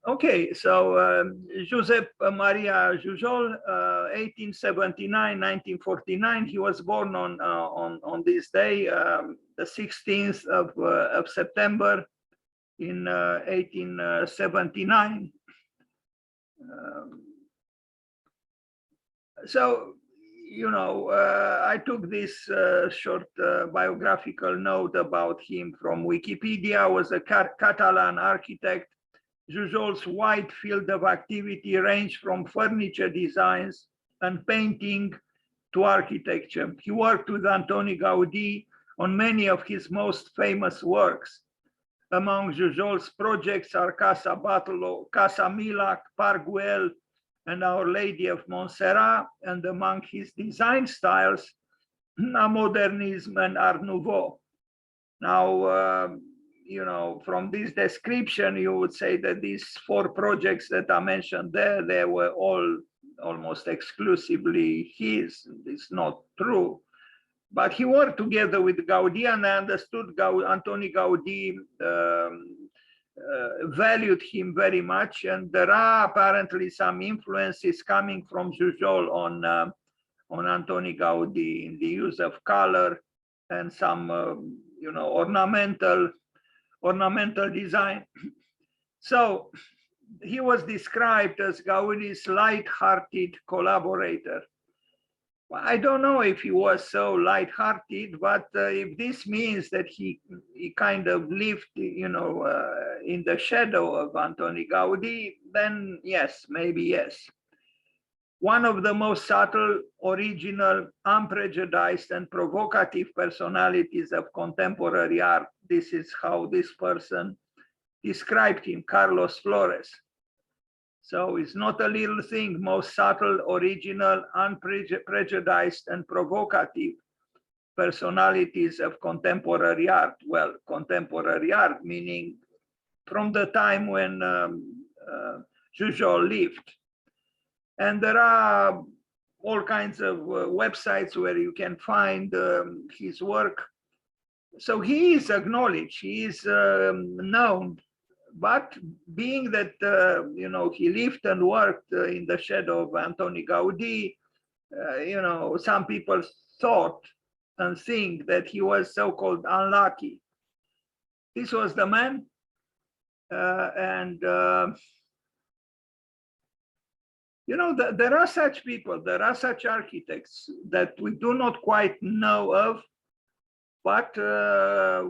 Okay, so Josep Maria Jujol, 1879-1949. He was born on this day, the 16th of September in 1879. So, you know, I took this short biographical note about him from Wikipedia. Was a Catalan architect. Jujol's wide field of activity ranged from furniture designs and painting to architecture. He worked with Antoni Gaudí on many of his most famous works. Among Jujol's projects are Casa Batlló, Casa Milac, Parc Güell, and Our Lady of Montserrat, and among his design styles, Modernism and Art Nouveau. Now, you know, from this description, you would say that these 4 projects that I mentioned there, they were all almost exclusively his. It's not true. But he worked together with Gaudí, and I understood Antoni Gaudí valued him very much. And there are apparently some influences coming from Jujol on Antoni Gaudí in the use of color and some, you know, ornamental design. So he was described as Gaudí's light-hearted collaborator. I don't know if he was so light-hearted, but if this means that he kind of lived, you know, in the shadow of Antoni Gaudí, then yes, maybe yes. One of the most subtle, original, unprejudiced, and provocative personalities of contemporary art. This is how this person described him, Carlos Flores. So it's not a little thing, most subtle, original, unprejudiced, and provocative personalities of contemporary art. Well, contemporary art, meaning from the time when Jujol lived. And there are all kinds of websites where you can find his work. So he is acknowledged, he is known. But being that, you know, he lived and worked in the shadow of Antoni Gaudí, you know, some people thought and think that he was so-called unlucky. This was the man. You know, there are such people, there are such architects that we do not quite know of, but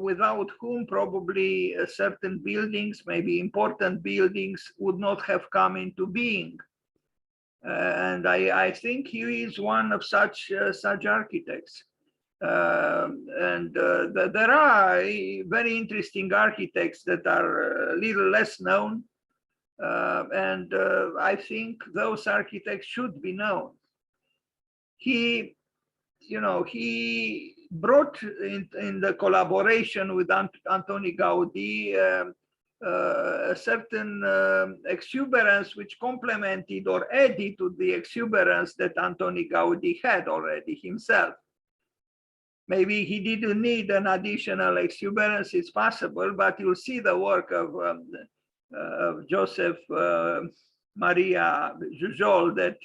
without whom probably certain buildings, maybe important buildings, would not have come into being. And I think he is one of such architects. There are very interesting architects that are a little less known. I think those architects should be known. He, you know, he brought in the collaboration with Antoni Gaudí a certain exuberance which complemented or added to the exuberance that Antoni Gaudí had already himself. Maybe he didn't need an additional exuberance, it's possible, but you'll see the work of Josep Maria Jujol that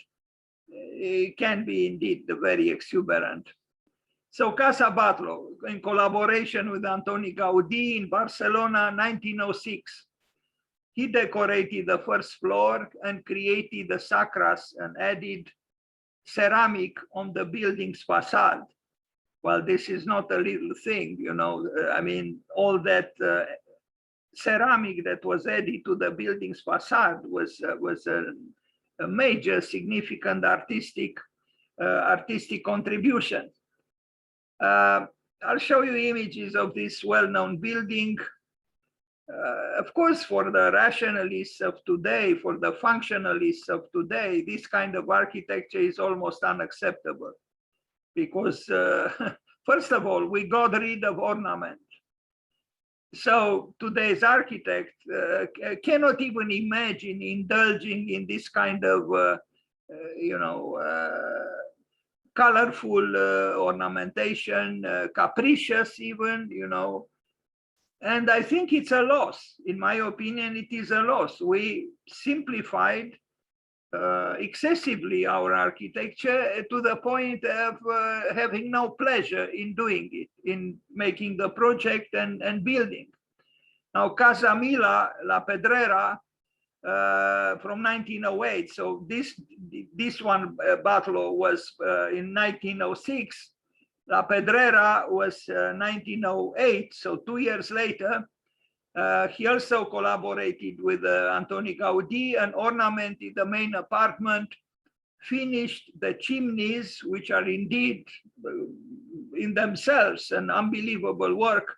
it can be indeed very exuberant. So Casa Batlló, in collaboration with Antoni Gaudí in Barcelona, 1906. He decorated the first floor and created the sacras and added ceramic on the building's facade. Well, this is not a little thing, you know, I mean, all that ceramic that was added to the building's facade was a major significant artistic contribution. I'll show you images of this well-known building. Of course, for the rationalists of today, for the functionalists of today, this kind of architecture is almost unacceptable because, first of all, we got rid of ornament. So today's architect cannot even imagine indulging in this kind of, you know, colorful ornamentation, capricious even, you know. And I think it's a loss. In my opinion, it is a loss. We simplified excessively our architecture to the point of having no pleasure in doing it, in making the project and building. Now, Casa Mila, La Pedrera, from 1908. So this one battle was in 1906. La Pedrera was 1908. So 2 years later, he also collaborated with Antoni Gaudí and ornamented the main apartment, finished the chimneys, which are indeed in themselves an unbelievable work,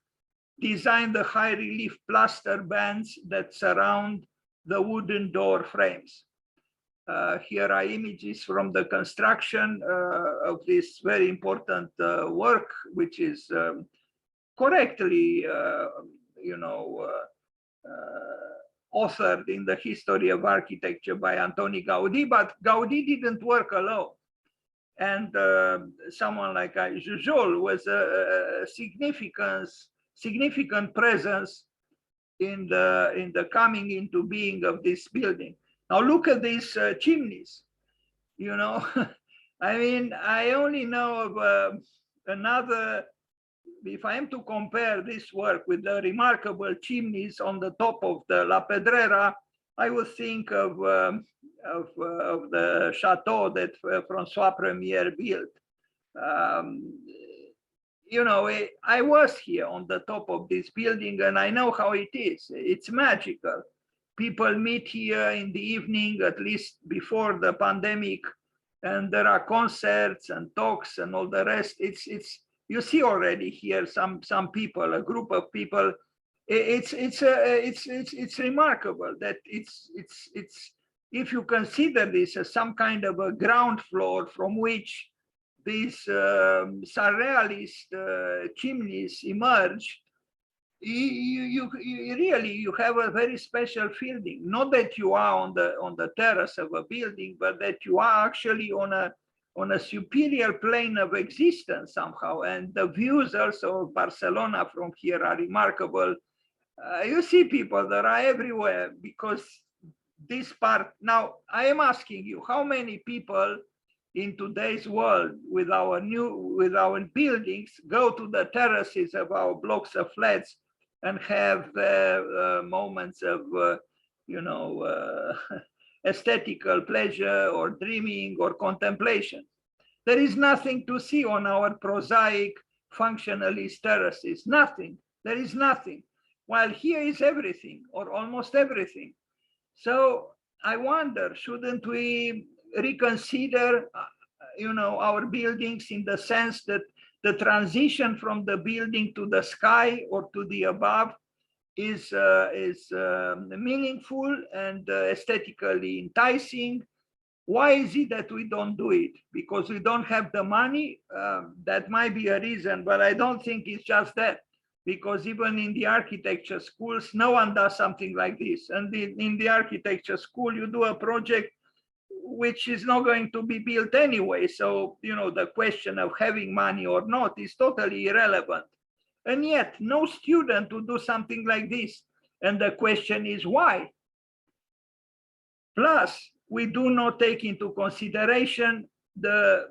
designed the high relief plaster bands that surround the wooden door frames. Here are images from the construction of this very important work, which is correctly, authored in the history of architecture by Antoni Gaudí, but Gaudí didn't work alone. And someone like Jujol was a significant presence in the coming into being of this building. Now look at these chimneys, you know. I mean, I only know of another, if I am to compare this work with the remarkable chimneys on the top of the La Pedrera, I would think of the chateau that François Premier built. You know, I was here on the top of this building and I know how it is. It's magical. People meet here in the evening, at least before the pandemic, and there are concerts and talks and all the rest. You see already here some people, a group of people. It's remarkable that it's if you consider this as some kind of a ground floor from which these surrealist chimneys emerge, you really have a very special feeling. Not that you are on the terrace of a building, but that you are actually on a superior plane of existence somehow. And the views also of Barcelona from here are remarkable. You see people that are everywhere because this part. Now I am asking you, how many people in today's world with our buildings go to the terraces of our blocks of flats and have moments of aesthetical pleasure or dreaming or contemplation? There is nothing to see on our prosaic functionalist terraces. Nothing. There is nothing. While here is everything or almost everything. So I wonder, shouldn't we reconsider our buildings in the sense that the transition from the building to the sky or to the above is meaningful and aesthetically enticing? Why is it that we don't do it? Because we don't have the money? That might be a reason, but I don't think it's just that. Because even in the architecture schools, no one does something like this. And in the architecture school, you do a project which is not going to be built anyway. So, the question of having money or not is totally irrelevant. And yet, no student would do something like this. And the question is why? Plus, we do not take into consideration the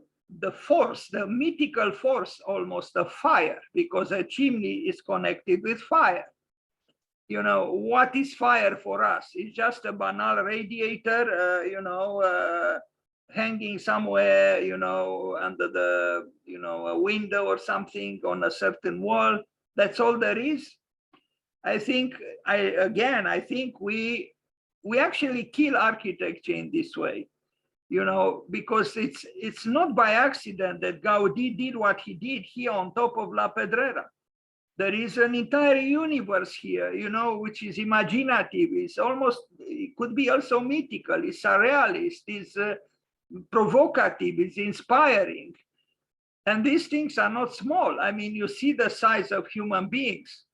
force, the mythical force almost of fire, because a chimney is connected with fire. What is fire for us? It's just a banal radiator, hanging somewhere, under the, a window or something on a certain wall. That's all there is. I think we actually kill architecture in this way. Because it's not by accident that Gaudí did what he did here on top of La Pedrera. There is an entire universe here, which is imaginative. It could be also mythical, it's surrealist, it's provocative, it's inspiring. And these things are not small. I mean, you see the size of human beings.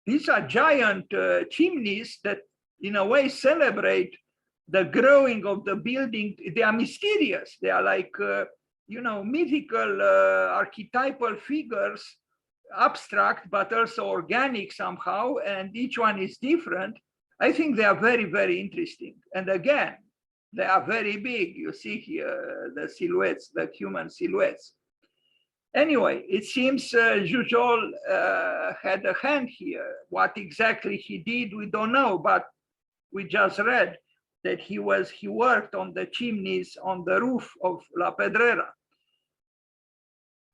These are giant chimneys that in a way celebrate the growing of the building. They are mysterious. They are like, mythical archetypal figures abstract, but also organic somehow, and each one is different. I think they are very, very interesting. And again, they are very big. You see here the silhouettes, the human silhouettes. Anyway, it seems Jujol had a hand here. What exactly he did, we don't know, but we just read that he worked on the chimneys on the roof of La Pedrera.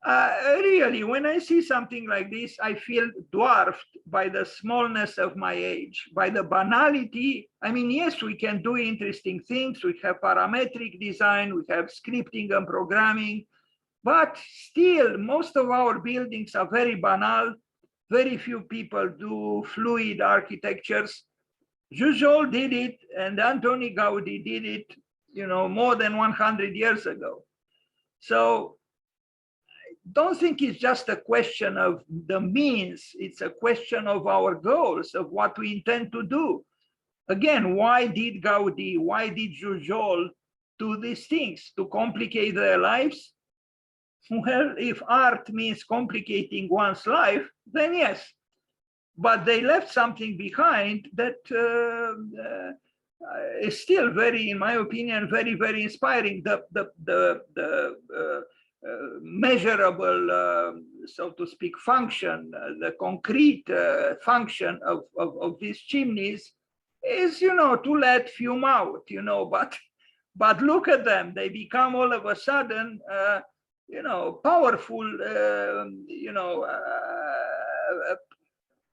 Really, when I see something like this, I feel dwarfed by the smallness of my age, by the banality. I mean, yes, we can do interesting things. We have parametric design, we have scripting and programming, but still, most of our buildings are very banal. Very few people do fluid architectures. Jujol did it, and Antoni Gaudi did it, more than 100 years ago. So don't think it's just a question of the means. It's a question of our goals, of what we intend to do. Again, why did Gaudi, why did Jujol do these things? To complicate their lives? Well, if art means complicating one's life, then yes. But they left something behind that is still very, in my opinion, very, very inspiring. The measurable, so to speak, function, the concrete function of these chimneys is, to let fume out, but look at them. They become all of a sudden, powerful,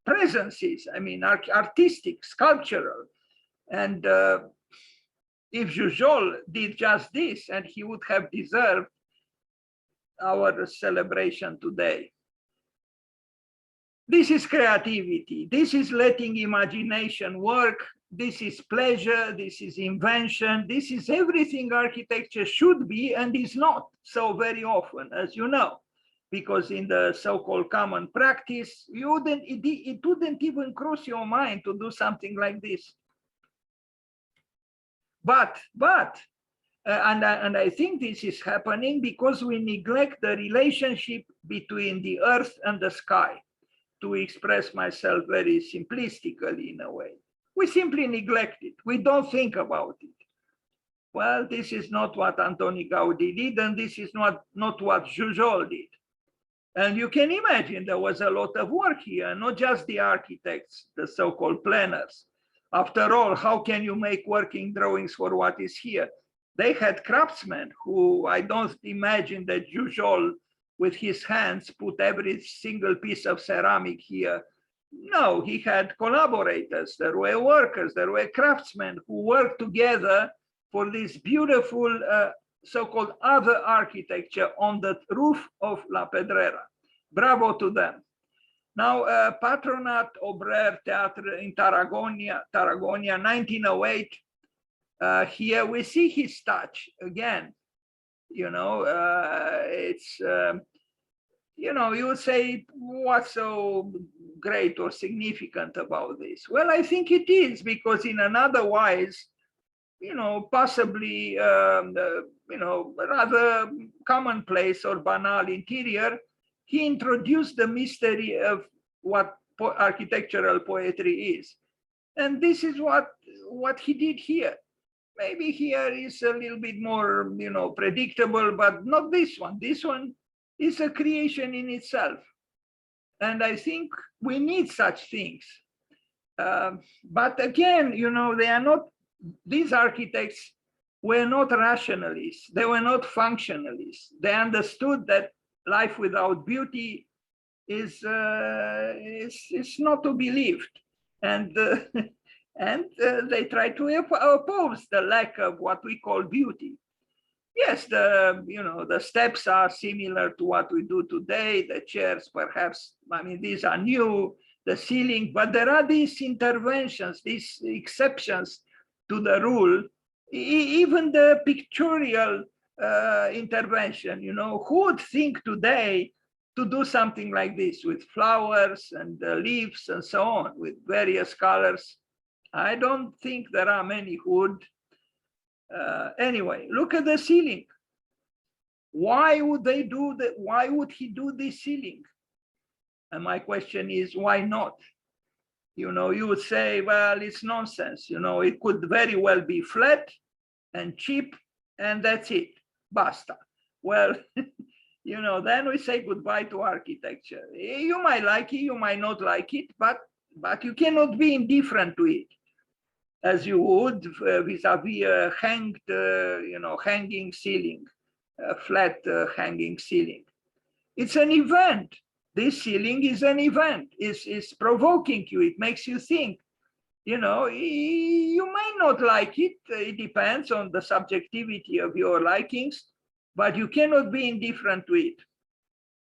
presences. I mean, artistic, sculptural. And if Jujol did just this, and he would have deserved our celebration today. This is creativity. This is letting imagination work. This is pleasure. This is invention. This is everything architecture should be and is not so very often, as you know, because in the so-called common practice, it wouldn't even cross your mind to do something like this. But I think this is happening because we neglect the relationship between the earth and the sky, to express myself very simplistically in a way. We simply neglect it. We don't think about it. Well, this is not what Antoni Gaudi did, and this is not what Jujol did. And you can imagine there was a lot of work here, not just the architects, the so-called planners. After all, how can you make working drawings for what is here? They had craftsmen who, I don't imagine that Jujol with his hands put every single piece of ceramic here. No, he had collaborators, there were workers, there were craftsmen who worked together for this beautiful so-called other architecture on the roof of La Pedrera. Bravo to them. Now, Patronat Obrer Theatre in Tarragona, 1908. Here we see his touch again. It's, you would say, what's so great or significant about this? Well, I think it is, because in an otherwise, possibly, rather commonplace or banal interior, he introduced the mystery of what architectural poetry is. And this is what he did here. Maybe here is a little bit more, predictable, but not this one. This one is a creation in itself. And I think we need such things. But again, they are not, these architects were not rationalists. They were not functionalists. They understood that life without beauty is not to be lived. And they try to oppose the lack of what we call beauty. Yes, the steps are similar to what we do today. The chairs, perhaps, these are new, the ceiling, but there are these interventions, these exceptions to the rule, even the pictorial intervention. Who would think today to do something like this with flowers and leaves and so on, with various colors? I don't think there are many who would. Anyway, look at the ceiling. Why would they do that? Why would he do this ceiling? And my question is, why not? You know, you would say, well, it's nonsense. You know, it could very well be flat and cheap, and that's it, basta. Well, you know, then we say goodbye to architecture. You might like it, you might not like it, but you cannot be indifferent to it, as you would vis-a-vis a hanged, you know, hanging ceiling, a flat hanging ceiling. It's an event. This ceiling is an event. It's provoking you. It makes you think. You know, you might not like it. It depends on the subjectivity of your likings, but you cannot be indifferent to it.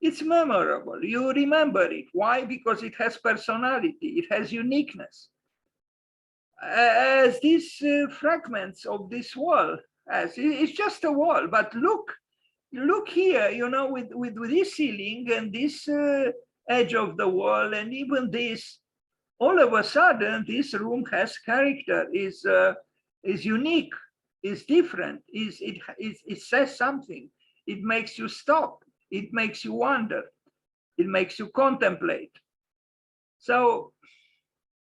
It's memorable. You remember it. Why? Because it has personality. It has uniqueness. As these fragments of this wall, as it's just a wall, but look here, you know, with this ceiling and this edge of the wall, and even this, all of a sudden, this room has character, is unique, is different, it says something. It makes you stop. It makes you wonder. It makes you contemplate. So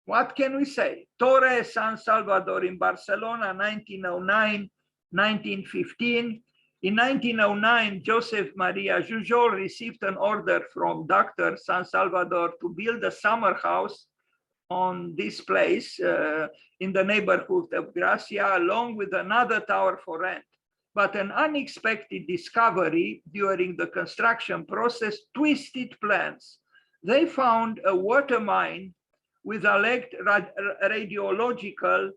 what can we say? Torre San Salvador in Barcelona, 1909, 1915. In 1909, Josep Maria Jujol received an order from Dr. San Salvador to build a summer house on this place in the neighborhood of Gracia, along with another tower for rent. But an unexpected discovery during the construction process twisted plans. They found a water mine with alleged radiological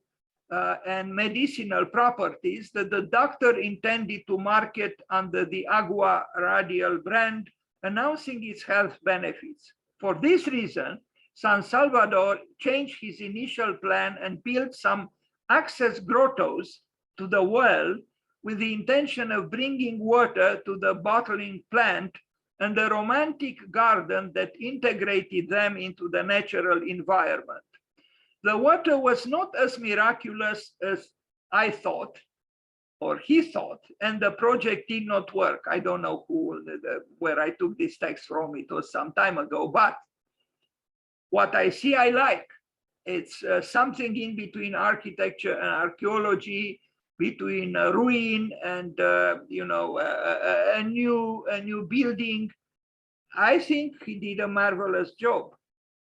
and medicinal properties that the doctor intended to market under the Agua Radial brand, announcing its health benefits. For this reason, San Salvador changed his initial plan and built some access grottos to the well with the intention of bringing water to the bottling plant and the romantic garden that integrated them into the natural environment. The water was not as miraculous as I thought, or he thought, and the project did not work. I don't know where I took this text from. It was some time ago, but what I see, I like. It's something in between architecture and archaeology, between a ruin and you know, a new building. I think he did a marvelous job.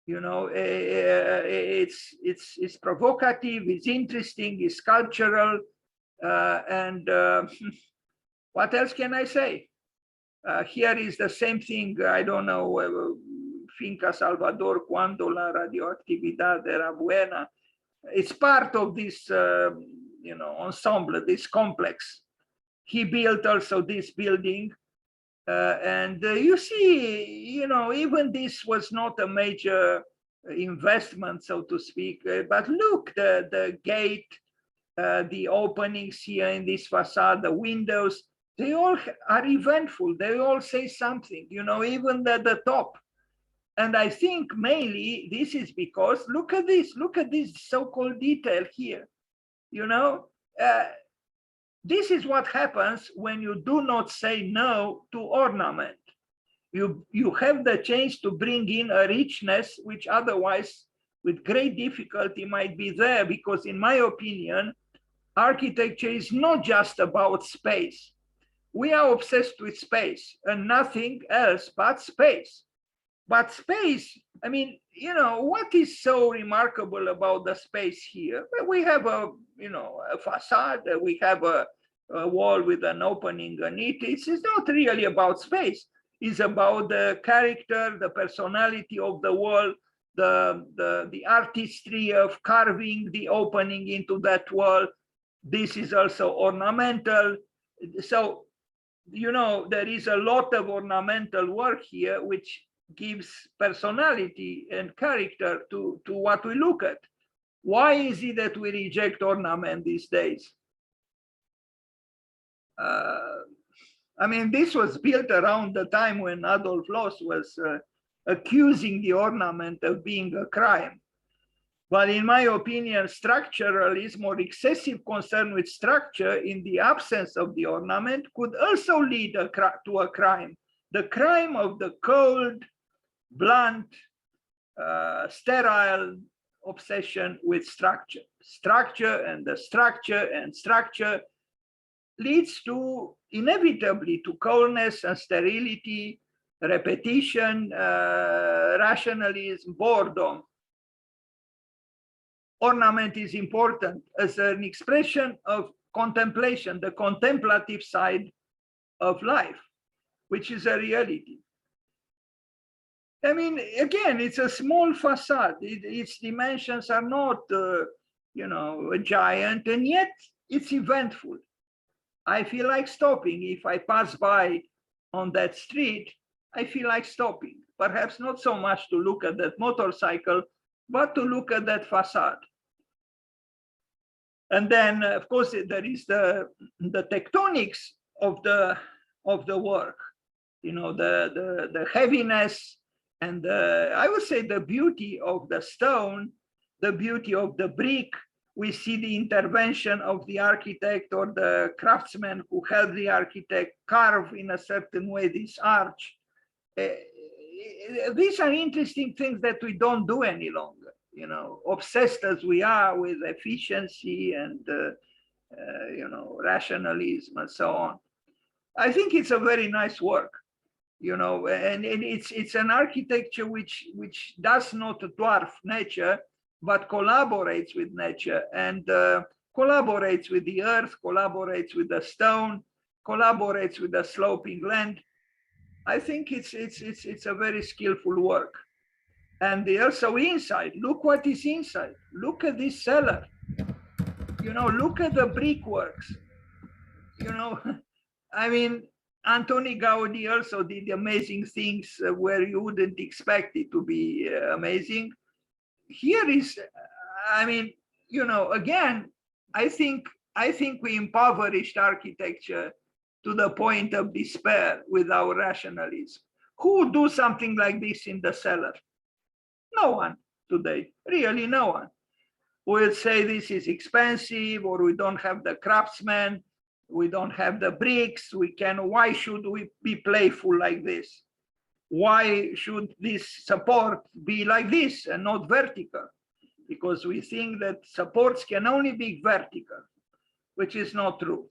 You know, it's provocative, it's interesting, it's cultural, and what else can I say? Here is the same thing. I don't know. Finca Salvador, cuando la radioactividad era buena. It's part of this, you know, ensemble, this complex. He built also this building. And you see, you know, even this was not a major investment, so to speak. But look, the gate, the openings here in this facade, the windows, they all are eventful. They all say something, you know, even at the top. And I think mainly this is because, look at this so-called detail here, you know. This is what happens when you do not say no to ornament. You have the chance to bring in a richness which otherwise with great difficulty might be there, because in my opinion, architecture is not just about space. We are obsessed with space and nothing else but space. But space, I mean, you know, what is so remarkable about the space here? We have a, you know, a facade, we have a wall with an opening on it. It's not really about space. It's about the character, the personality of the wall, the artistry of carving the opening into that wall. This is also ornamental. So, you know, there is a lot of ornamental work here, which gives personality and character to what we look at. Why is it that we reject ornament these days? I mean, this was built around the time when Adolf Loos was accusing the ornament of being a crime. But in my opinion, structuralism or excessive concern with structure in the absence of the ornament could also lead to a crime. The crime of the cold, blunt, sterile obsession with structure. Structure and the structure and structure leads to inevitably to coldness and sterility, repetition, rationalism, boredom. Ornament is important as an expression of contemplation, the contemplative side of life, which is a reality. I mean, again, it's a small facade. Its dimensions are not, you know, a giant, and yet it's eventful. I feel like stopping. If I pass by on that street, I feel like stopping. Perhaps not so much to look at that motorcycle, but to look at that facade. And then, of course, there is the tectonics of the work. You know, the heaviness and I would say the beauty of the stone, the beauty of the brick. We see the intervention of the architect or the craftsman who helped the architect carve in a certain way this arch. These are interesting things that we don't do any longer, you know, obsessed as we are with efficiency and, you know, rationalism and so on. I think it's a very nice work, you know, and it's an architecture which does not dwarf nature, but collaborates with nature and collaborates with the earth, collaborates with the stone, collaborates with the sloping land. I think it's a very skillful work. And also inside, look what is inside. Look at this cellar. You know, look at the brickworks. You know, I mean, Antoni Gaudi also did amazing things where you wouldn't expect it to be amazing. Here is, I mean, you know, again, I think we impoverished architecture to the point of despair with our rationalism. Who would do something like this in the cellar? No one today, really no one. We'll say this is expensive, or we don't have the craftsmen, we don't have the bricks, why should we be playful like this? Why should this support be like this and not vertical? Because we think that supports can only be vertical, which is not true.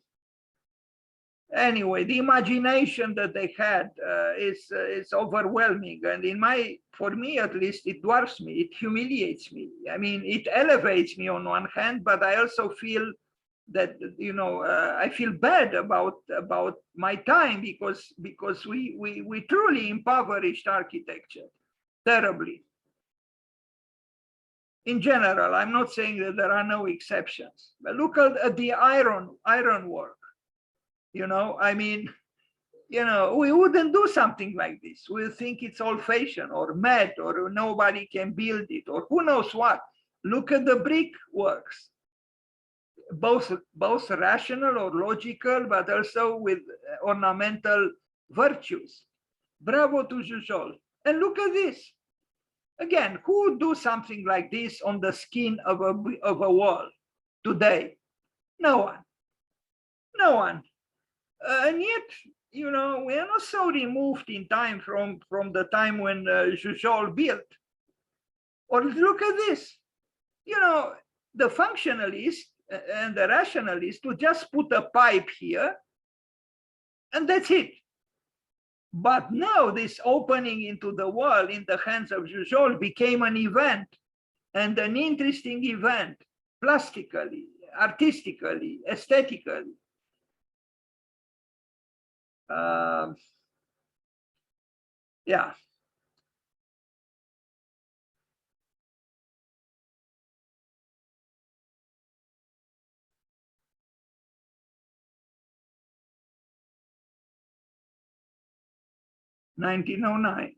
Anyway, the imagination that they had is overwhelming, and for me at least, it dwarfs me, it humiliates me. I mean, it elevates me on one hand, but I also feel that, you know, I feel bad about my time because we truly impoverished architecture terribly. In general, I'm not saying that there are no exceptions, but look at the iron work. You know, I mean, you know, we wouldn't do something like this. We'll think it's old-fashioned or mad or nobody can build it or who knows what. Look at the brickworks. Both rational or logical, but also with ornamental virtues. Bravo to Jujol. And look at this. Again, who would do something like this on the skin of a wall today? No one. No one. And yet, you know, we are not so removed in time from the time when Jujol built. Or look at this. You know, the functionalist and the rationalist would just put a pipe here and that's it. But now this opening into the wall in the hands of Jujol became an event, and an interesting event, plastically, artistically, aesthetically. Yeah. (1909),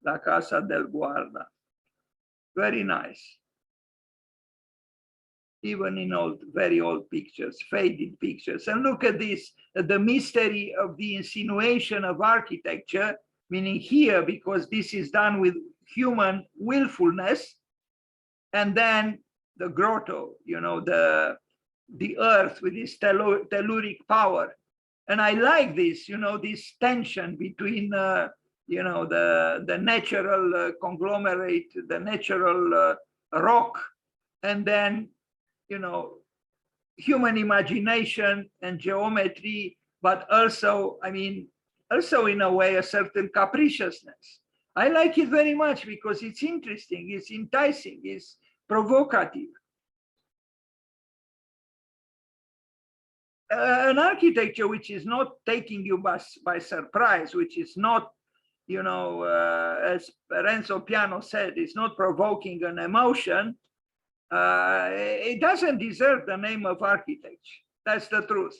La Casa del Guarda. Very nice. Even in very old pictures, faded pictures. And look at this, the mystery of the insinuation of architecture, meaning here, because this is done with human willfulness, and then the grotto, you know, the earth with this telluric power. And I like this, you know, this tension between the natural conglomerate, the natural rock, and then, human imagination and geometry, but also, also in a way, a certain capriciousness. I like it very much because it's interesting, it's enticing, it's provocative. An architecture which is not taking you by surprise, which is not, as Renzo Piano said, it's not provoking an emotion, it doesn't deserve the name of architecture. That's the truth.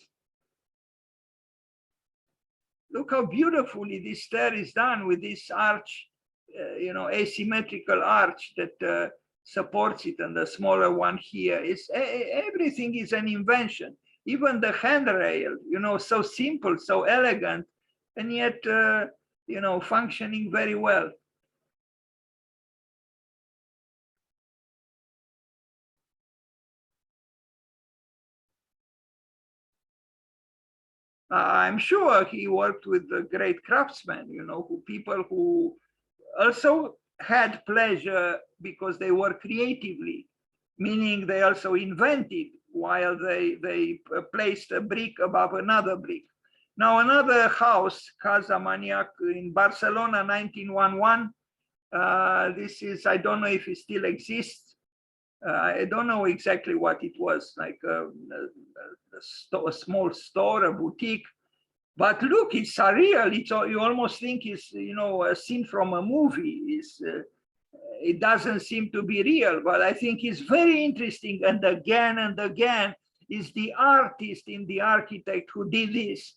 Look how beautifully this stair is done with this arch, asymmetrical arch that supports it, and the smaller one here is everything is an invention. Even the handrail, so simple, so elegant, and yet, functioning very well. I'm sure he worked with the great craftsmen, people who also had pleasure because they work creatively, meaning they also invented while they placed a brick above another brick. Now, another house, Casa Maniac in Barcelona, 1911. This is, I don't know if it still exists. I don't know exactly what it was, like a small store, a boutique. But look, it's surreal. You almost think it's, a scene from a movie. It doesn't seem to be real, but I think it's very interesting. And again, is the artist in the architect who did this.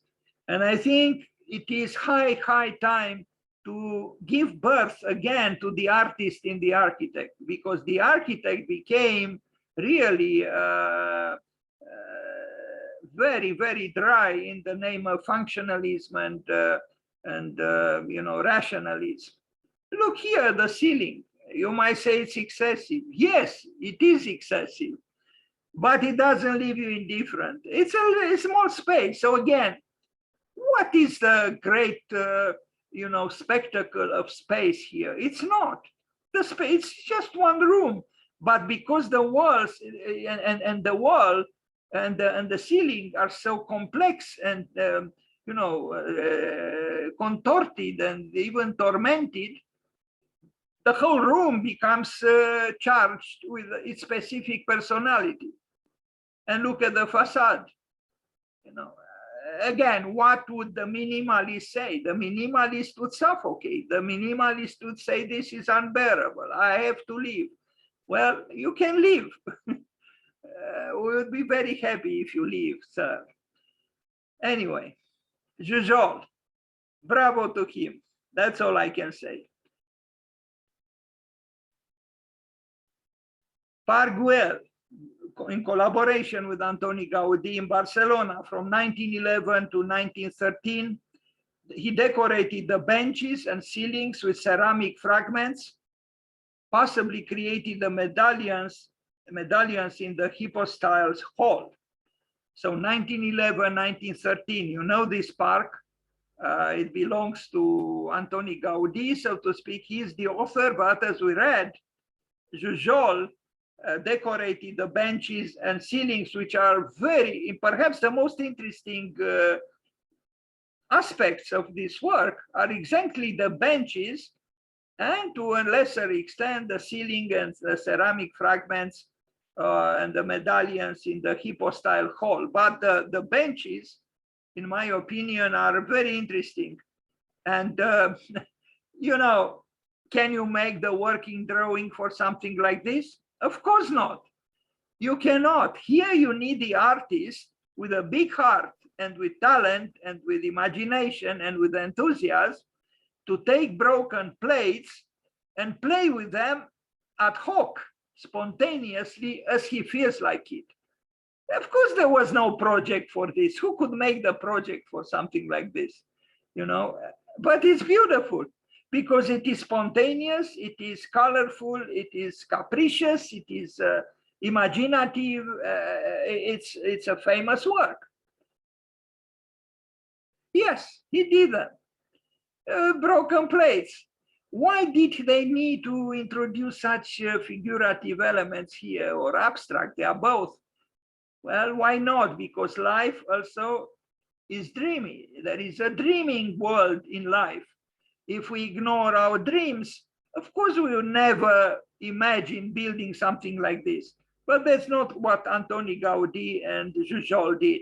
And I think it is high time to give birth again to the artist in the architect, because the architect became really very dry in the name of functionalism and rationalism. Look here, the ceiling. You might say it's excessive. Yes, it is excessive, but it doesn't leave you indifferent. It's a small space. So again, what is the great spectacle of space here? It's not the space. It's just one room, but because the walls and the wall and the ceiling are so complex and contorted and even tormented, the whole room becomes charged with its specific personality. And look at the facade. Again, what would the minimalist say? The minimalist would suffocate. The minimalist would say, this is unbearable. I have to leave. Well, you can leave. We would be very happy if you leave, sir. Anyway, Jujol, bravo to him. That's all I can say. Parguel, in collaboration with Antoni Gaudí in Barcelona from 1911 to 1913, he decorated the benches and ceilings with ceramic fragments, possibly created the medallions in the hypostyles hall. So 1911, 1913, you know this park. It belongs to Antoni Gaudí, so to speak. He's the author, but as we read, Jujol decorated the benches and ceilings, which are perhaps the most interesting aspects of this work are exactly the benches, and to a lesser extent, the ceiling and the ceramic fragments and the medallions in the hypostyle hall. But the benches, in my opinion, are very interesting. And, can you make the working drawing for something like this? Of course not. You cannot. Here you need the artist with a big heart and with talent and with imagination and with enthusiasm to take broken plates and play with them ad hoc, spontaneously, as he feels like it. Of course, there was no project for this. Who could make the project for something like this? But it's beautiful because it is spontaneous, it is colorful, it is capricious, it is imaginative. It's a famous work. Yes, he did that. broken plates. Why did they need to introduce such figurative elements here, or abstract? They are both. Well, why not? Because life also is dreamy. There is a dreaming world in life. If we ignore our dreams, of course, we will never imagine building something like this. But that's not what Antoni Gaudi and Jujol did.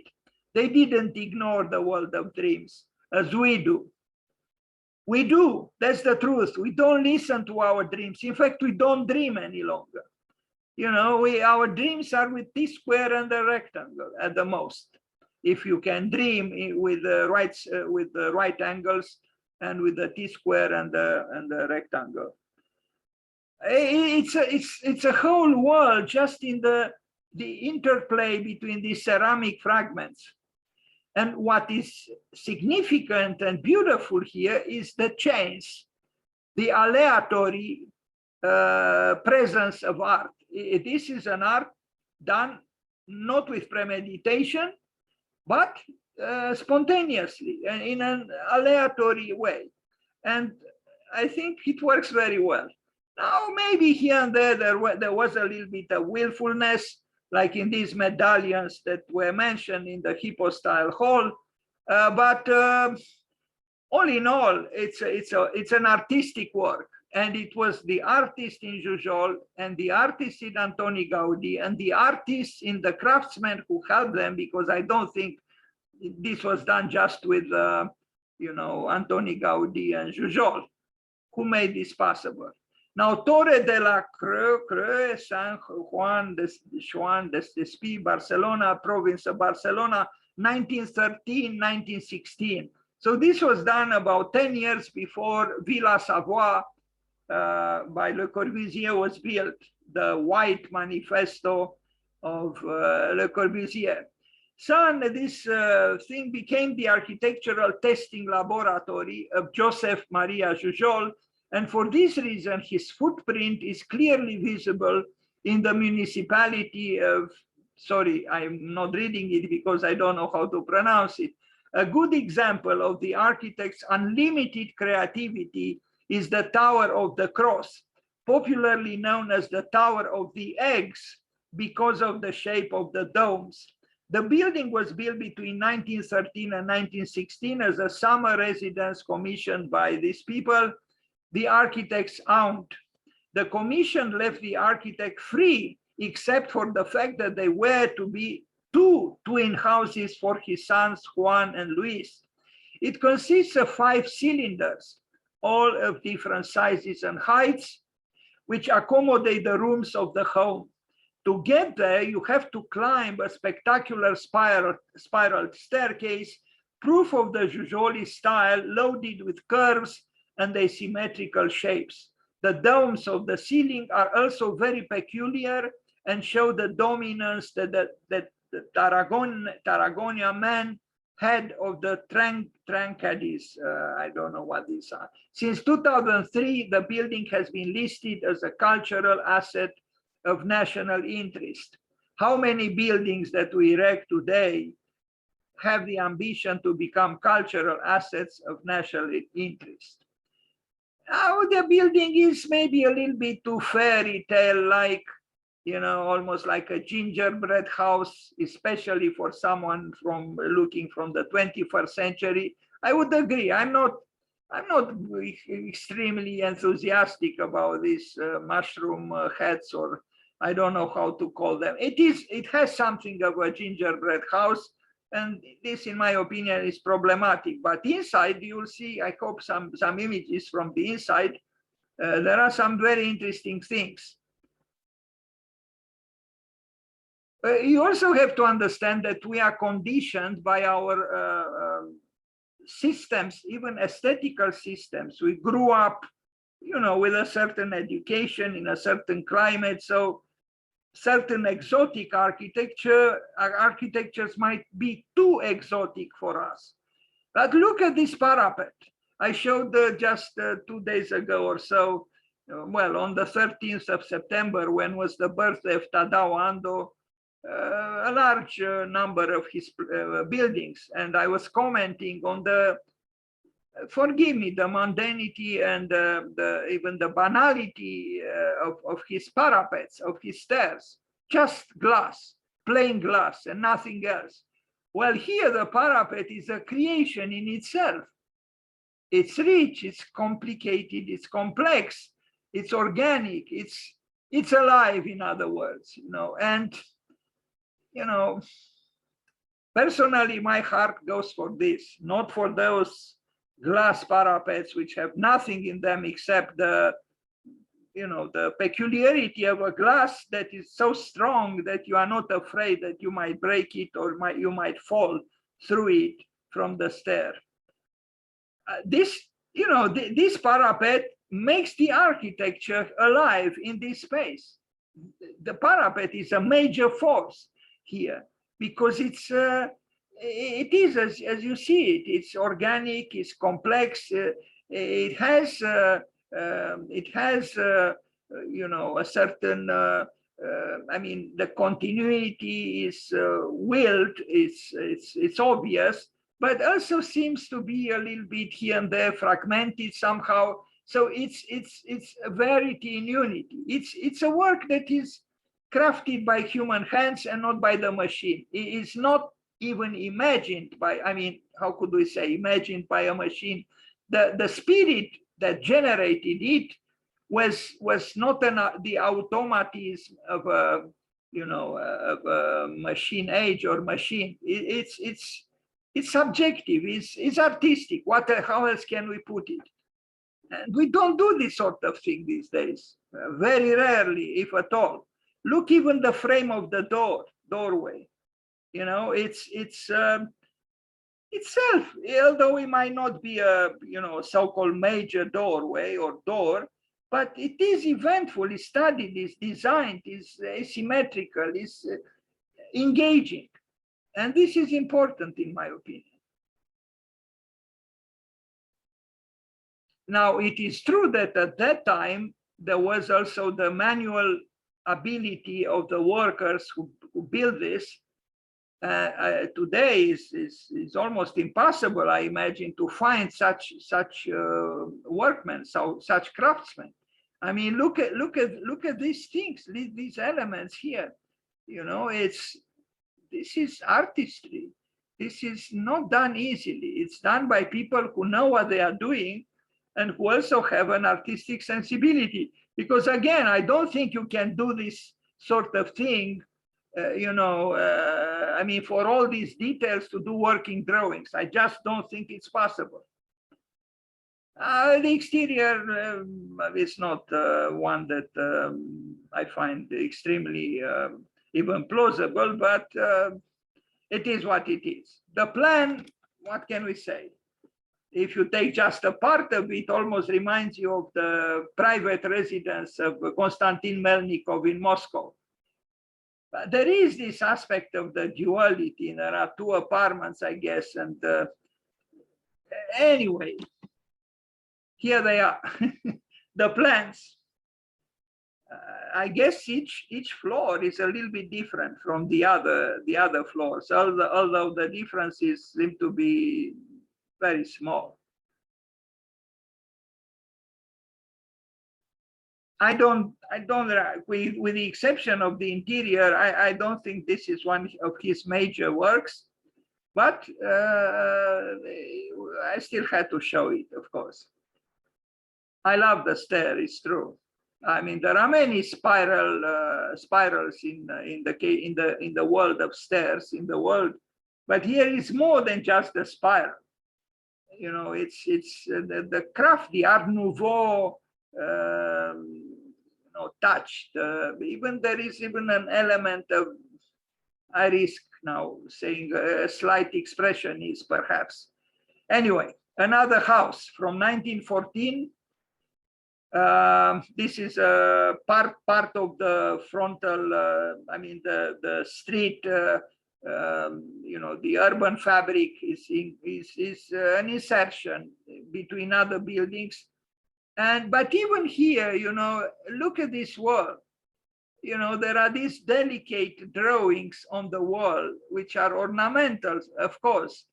They didn't ignore the world of dreams as we do. We do, that's the truth. We don't listen to our dreams. In fact, we don't dream any longer. You know, our dreams are with T-square and a rectangle at the most. If you can dream with the right angles and with the T-square and the rectangle. It's a whole world just in the interplay between these ceramic fragments. And what is significant and beautiful here is the chance, the aleatory presence of art. This is an art done not with premeditation, but spontaneously and in an aleatory way. And I think it works very well. Now, maybe here and there was a little bit of willfulness, like in these medallions that were mentioned in the hypostyle hall. But all in all, it's an artistic work. And it was the artist in Jujol and the artist in Antoni Gaudi and the artists in the craftsmen who helped them, because I don't think this was done just with, you know, Antoni Gaudi and Jujol, who made this possible. Now, Torre de la Creu, San Juan de Despí, Barcelona, province of Barcelona, 1913, 1916. So this was done about 10 years before Villa Savoie by Le Corbusier was built, the white manifesto of Le Corbusier. So this thing became the architectural testing laboratory of Josep Maria Jujol. And for this reason, his footprint is clearly visible in the municipality of, sorry, I'm not reading it because I don't know how to pronounce it. A good example of the architect's unlimited creativity is the Tower of the Cross, popularly known as the Tower of the Eggs because of the shape of the domes. The building was built between 1913 and 1916 as a summer residence commissioned by these people. The architects owned. The commission left the architect free, except for the fact that they were to be two twin houses for his sons, Juan and Luis. It consists of 5 cylinders, all of different sizes and heights, which accommodate the rooms of the home. To get there, you have to climb a spectacular spiral staircase, proof of the Jujoli style, loaded with curves and asymmetrical shapes. The domes of the ceiling are also very peculiar and show the dominance that the Tarragona man had of the Trencadis. I don't know what these are. Since 2003, the building has been listed as a cultural asset of national interest. How many buildings that we erect today have the ambition to become cultural assets of national interest? Now, the building is maybe a little bit too fairy tale-like, you know, almost like a gingerbread house, especially for someone from looking from the 21st century. I would agree. I'm not extremely enthusiastic about these mushroom heads, or I don't know how to call them. It has something of a gingerbread house, and this, in my opinion, is problematic. But inside, you'll see, I hope, some images from the inside. There are some very interesting things. You also have to understand that we are conditioned by our systems, even aesthetical systems. We grew up, you know, with a certain education in a certain climate. So certain exotic architectures might be too exotic for us. But look at this parapet. I showed just 2 days ago or so, well, on the 13th of September, when was the birthday of Tadao Ando, a large number of his buildings. And I was commenting on the forgive me, the mundanity and even the banality of his parapets, of his stairs, just glass, plain glass and nothing else. Well, here the parapet is a creation in itself. It's rich, it's complicated, it's complex, it's organic, it's alive, in other words, you know. And, you know, personally, my heart goes for this, not for those glass parapets which have nothing in them except the, you know, the peculiarity of a glass that is so strong that you are not afraid that you might break it or you might fall through it from the stair. This, you know, this parapet makes the architecture alive in this space. The parapet is a major force here because it is, as you see it, it's organic, it's complex, it has you know, a certain, I mean, the continuity is willed, it's obvious, but also seems to be a little bit here and there fragmented somehow. So it's a verity in unity. It's a work that is crafted by human hands and not by the machine. It is not even imagined by, I mean, how could we say imagined by a machine? The spirit that generated it was not the automatism of a, you know, of a machine age or machine. It's subjective, it's artistic. How else can we put it? And we don't do this sort of thing these days, very rarely, if at all. Look, even the frame of the doorway, you know, it's itself, although it might not be a, you know, so-called major doorway or door, but it is eventful, it's studied, it's designed, it's asymmetrical, it's engaging. And this is important, in my opinion. Now, it is true that at that time, there was also the manual ability of the workers who built this. Today is almost impossible, I imagine, to find such workmen, such craftsmen. I mean, look at these things, these elements here. You know, this is artistry. This is not done easily. It's done by people who know what they are doing and who also have an artistic sensibility. Because again, I don't think you can do this sort of thing, you know, I mean, for all these details to do working drawings. I just don't think it's possible. The exterior is not one that I find extremely even plausible, but it is what it is. The plan, what can we say? If you take just a part of it, almost reminds you of the private residence of Konstantin Melnikov in Moscow. But there is this aspect of the duality. There are two apartments, I guess, and anyway, here they are, the plans. I guess each floor is a little bit different from the other floors, although the differences seem to be very small. With the exception of the interior, I don't think this is one of his major works, but I still had to show it, of course. I love the stair, it's true. I mean, there are many spirals in the world of stairs in the world, but here is more than just a spiral. You know, it's the craft, the Art Nouveau you know, touch. Even there is even an element of, I risk now saying a slight expressionist, perhaps. Anyway, another house from 1914. This is a part of the frontal, I mean, the street, you know, the urban fabric is an insertion between other buildings. But even here, you know, look at this wall. You know, there are these delicate drawings on the wall, which are ornamental, of course,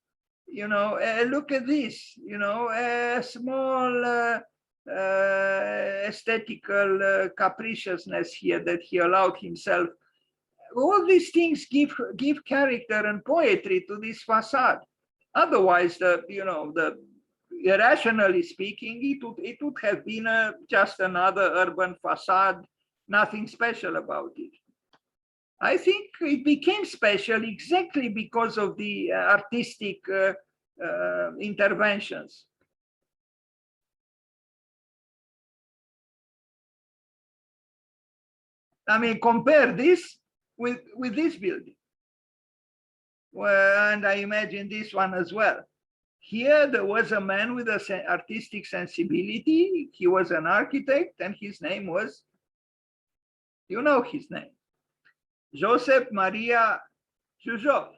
Look at this, a small aesthetical capriciousness here that he allowed himself. All these things give character and poetry to this facade. Otherwise, the irrationally speaking, it would have been just another urban facade, nothing special about it. I think it became special exactly because of the artistic interventions. I mean, compare this with this building. Well, and I imagine this one as well. Here, there was a man with an artistic sensibility. He was an architect, and his name was, you know his name, Josep Maria Jujol.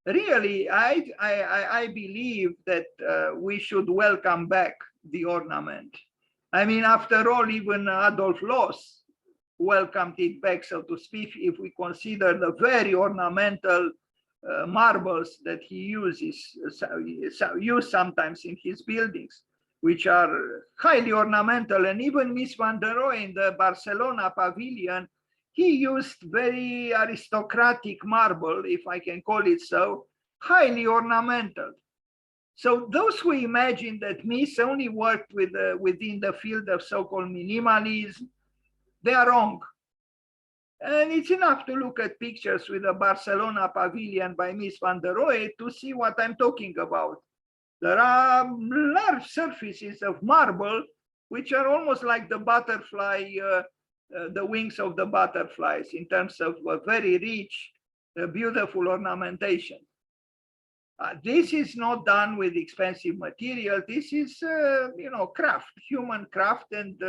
Really, I believe that we should welcome back the ornament. I mean, after all, even Adolf Loos welcomed it back, so to speak, if we consider the very ornamental marbles that he uses sometimes in his buildings, which are highly ornamental. And even Miss van der Rohe in the Barcelona pavilion, he used very aristocratic marble, if I can call it so, highly ornamental. So those who imagine that Mies only worked within the field of so-called minimalism, they are wrong. And it's enough to look at pictures with the Barcelona pavilion by Mies van der Rohe to see what I'm talking about. There are large surfaces of marble, which are almost like the butterfly, the wings of the butterflies in terms of very rich, beautiful ornamentation. This is not done with expensive material. This is, craft, human craft and,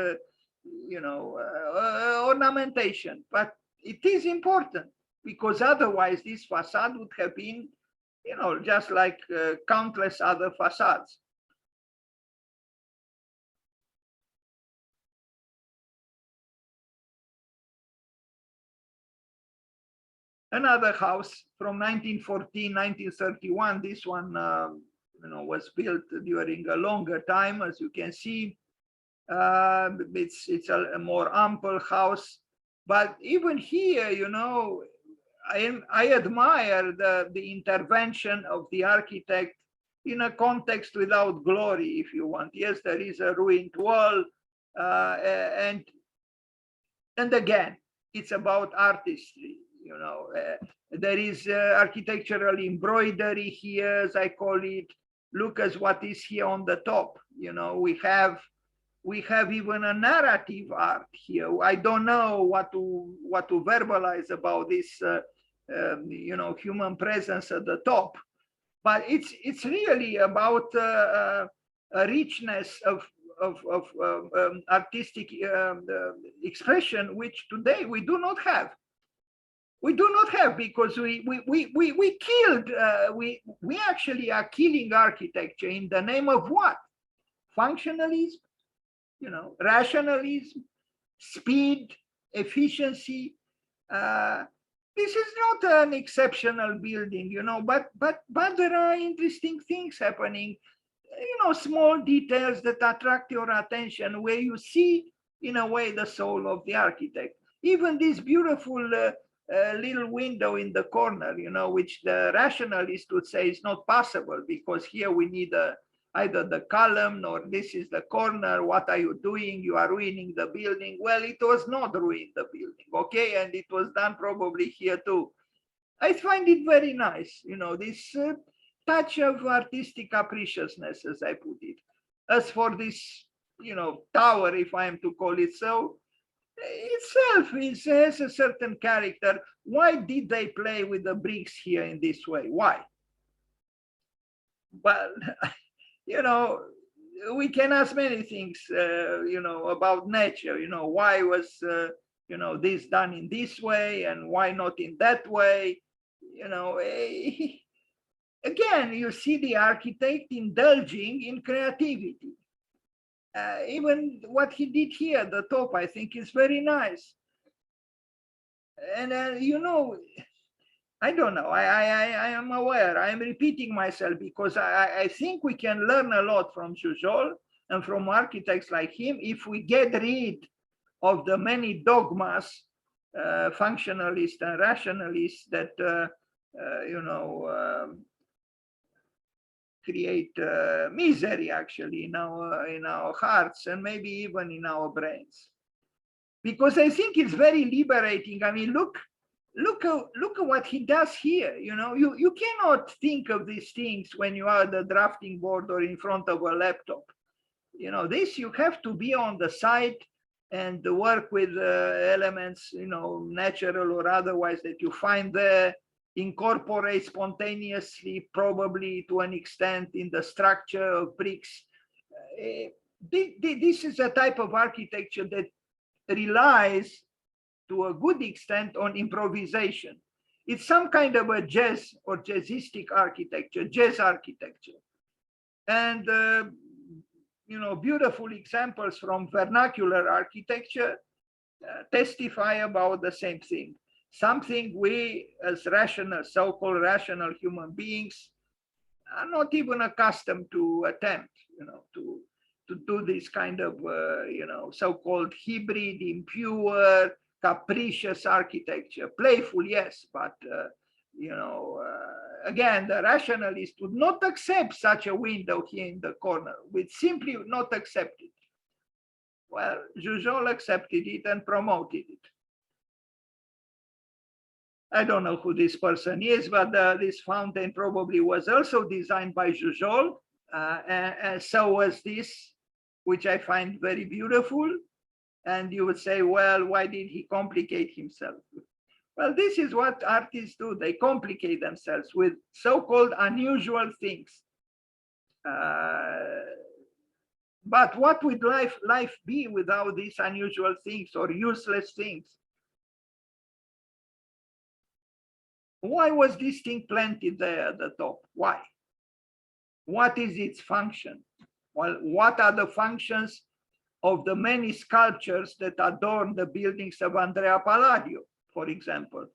ornamentation. But it is important because otherwise this facade would have been, just like countless other facades. Another house from 1914, 1931. This one, was built during a longer time, as you can see. It's a more ample house, but even here, I admire the intervention of the architect in a context without glory, if you want. Yes, there is a ruined wall, and again, it's about artistry. There is architectural embroidery here, as I call it. Look at what is here on the top. We have even a narrative art here. I don't know what to verbalize about this, human presence at the top, but it's really about a richness of artistic expression, which today we do not have. We do not have, because we killed, we actually are killing architecture in the name of what? Functionalism, rationalism, speed, efficiency. This is not an exceptional building, but there are interesting things happening, small details that attract your attention, where you see, in a way, the soul of the architect. Even this beautiful little window in the corner, which the rationalist would say is not possible, because here we need either the column or this is the corner. What are you doing? You are ruining the building. Well, it was not ruining the building, okay? And it was done probably here too. I find it very nice, this touch of artistic capriciousness, as I put it. As for this, tower, if I am to call it so, itself has a certain character. Why did they play with the bricks here in this way? Why? Well, we can ask many things, about nature. Why was, this done in this way and why not in that way? Again, you see the architect indulging in creativity. Even what he did here at the top, I think, is very nice. And I don't know. I am aware. I am repeating myself because I think we can learn a lot from Jujol and from architects like him if we get rid of the many dogmas, functionalists and rationalists that create misery actually in our hearts and maybe even in our brains. Because I think it's very liberating. I mean, look at what he does here. You cannot think of these things when you are at the drafting board or in front of a laptop. This you have to be on the site and work with elements, natural or otherwise, that you find there, incorporate spontaneously, probably to an extent, in the structure of bricks. This is a type of architecture that relies to a good extent on improvisation. It's some kind of a jazz or jazzistic architecture, jazz architecture. And beautiful examples from vernacular architecture testify about the same thing. Something we as rational, so-called rational human beings are not even accustomed to attempt, to do this kind of, so-called hybrid, impure, capricious architecture. Playful, yes, but, again, the rationalists would not accept such a window here in the corner. We'd simply not accept it. Well, Jujol accepted it and promoted it. I don't know who this person is, but this fountain probably was also designed by Jujol, and so was this, which I find very beautiful. And you would say, well, why did he complicate himself? Well, this is what artists do. They complicate themselves with so-called unusual things. But what would life be without these unusual things or useless things? Why was this thing planted there at the top? Why? What is its function? Well, what are the functions of the many sculptures that adorn the buildings of Andrea Palladio, for example?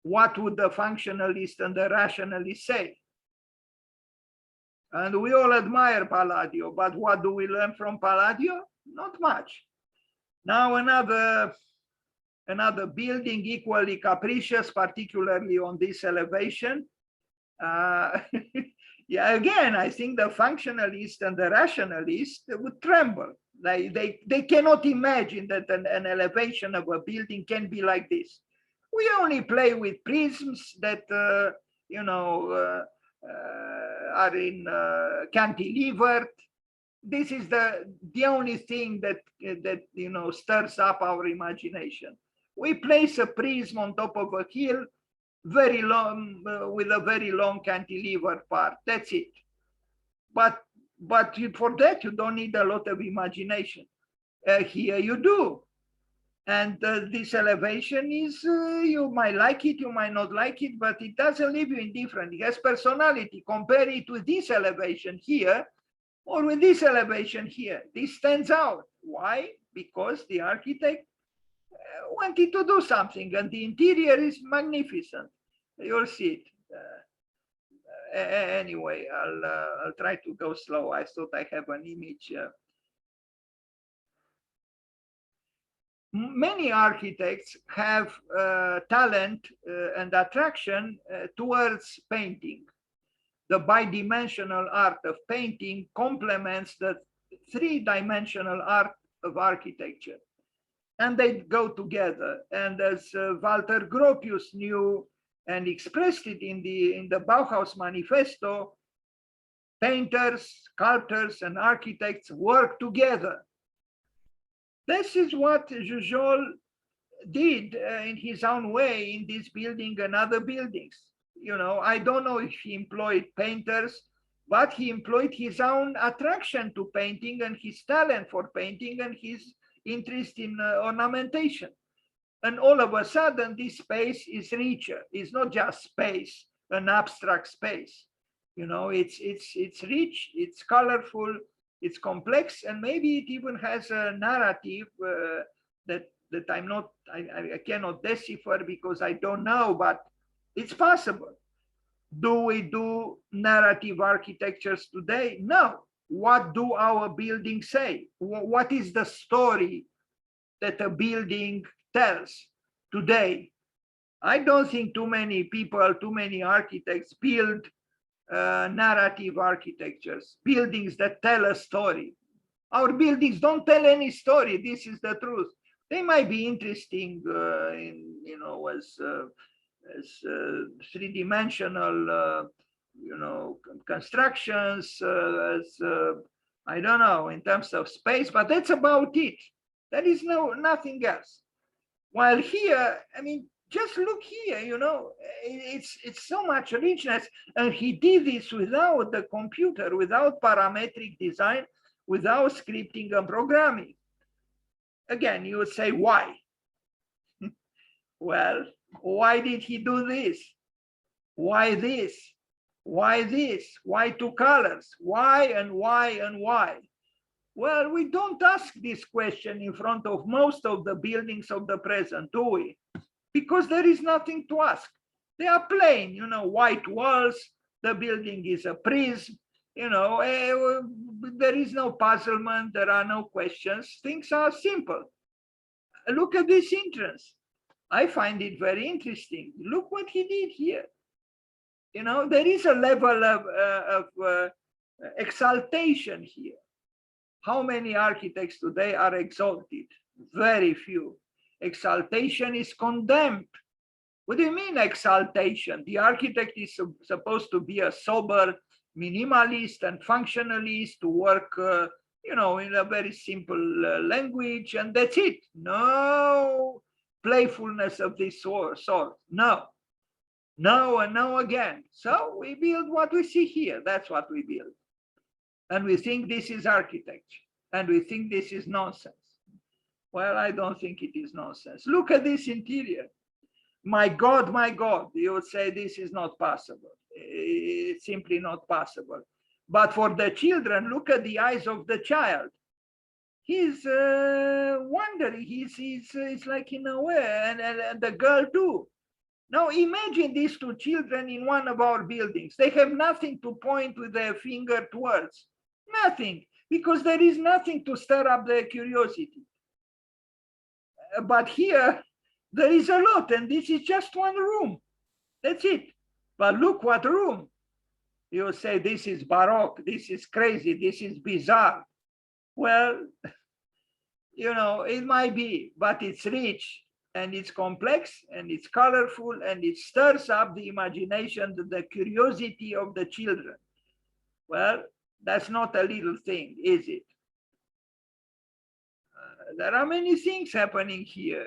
What would the functionalist and the rationalist say? And we all admire Palladio, but what do we learn from Palladio? Not much. Now another building equally capricious, particularly on this elevation. Yeah, again, I think the functionalist and the rationalist would tremble. They cannot imagine that an elevation of a building can be like this. We only play with prisms that, are in cantilevered. This is the only thing that stirs up our imagination. We place a prism on top of a hill, very long, with a very long cantilever part. That's it. But for that you don't need a lot of imagination. Here you do. And this elevation is, you might like it, you might not like it, but it doesn't leave you indifferent. It has personality. Compare it with this elevation here, or with this elevation here. This stands out. Why? Because the architect wanted to do something, and the interior is magnificent. You'll see it. Anyway, I'll try to go slow. I thought I have an image. Many architects have talent and attraction towards painting. The bidimensional art of painting complements the three-dimensional art of architecture, and they go together. And as Walter Gropius knew and expressed it in the Bauhaus Manifesto, painters, sculptors, and architects work together. This is what Jujol did in his own way in this building and other buildings. I don't know if he employed painters, but he employed his own attraction to painting and his talent for painting and his interest in ornamentation. And all of a sudden, this space is richer. It's not just space, an abstract space. It's rich, it's colorful, it's complex, and maybe it even has a narrative that I cannot decipher because I don't know, but It's possible. Do we do narrative architectures today? No. What do our buildings say? What is the story that a building tells today? I don't think too many people, too many architects build narrative architectures, buildings that tell a story. Our buildings don't tell any story. This is the truth. They might be interesting as three-dimensional constructions, I don't know, in terms of space, but that's about it. There is nothing else. While here, I mean, just look here, it's so much richness. And he did this without the computer, without parametric design, without scripting and programming. Again, you would say, why? Well, why did he do this? Why this? Why this? Why two colors? Why and why and why? Well, we don't ask this question in front of most of the buildings of the present, do we? Because there is nothing to ask. They are plain, white walls, the building is a prism, there is no puzzlement, there are no questions, things are simple. Look at this entrance. I find it very interesting. Look what he did here. There is a level of exaltation here. How many architects today are exalted? Very few. Exaltation is condemned. What do you mean exaltation? The architect is supposed to be a sober minimalist and functionalist, to work in a very simple language, and that's it. No playfulness of this sort. No and no again. So we build what we see here. That's what we build. And we think this is architecture, and we think this is nonsense. Well, I don't think it is nonsense. Look at this interior. My God, you would say this is not possible. It's simply not possible. But for the children, look at the eyes of the child. He's wondering, it's like in a way, and the girl too. Now imagine these two children in one of our buildings. They have nothing to point with their finger towards. Nothing, because there is nothing to stir up their curiosity. But here, there is a lot, and this is just one room. That's it. But look what room. You say this is Baroque, this is crazy, this is bizarre. Well, it might be, but it's rich, and it's complex, and it's colorful, and it stirs up the imagination, the curiosity of the children. Well, that's not a little thing, is it? There are many things happening here,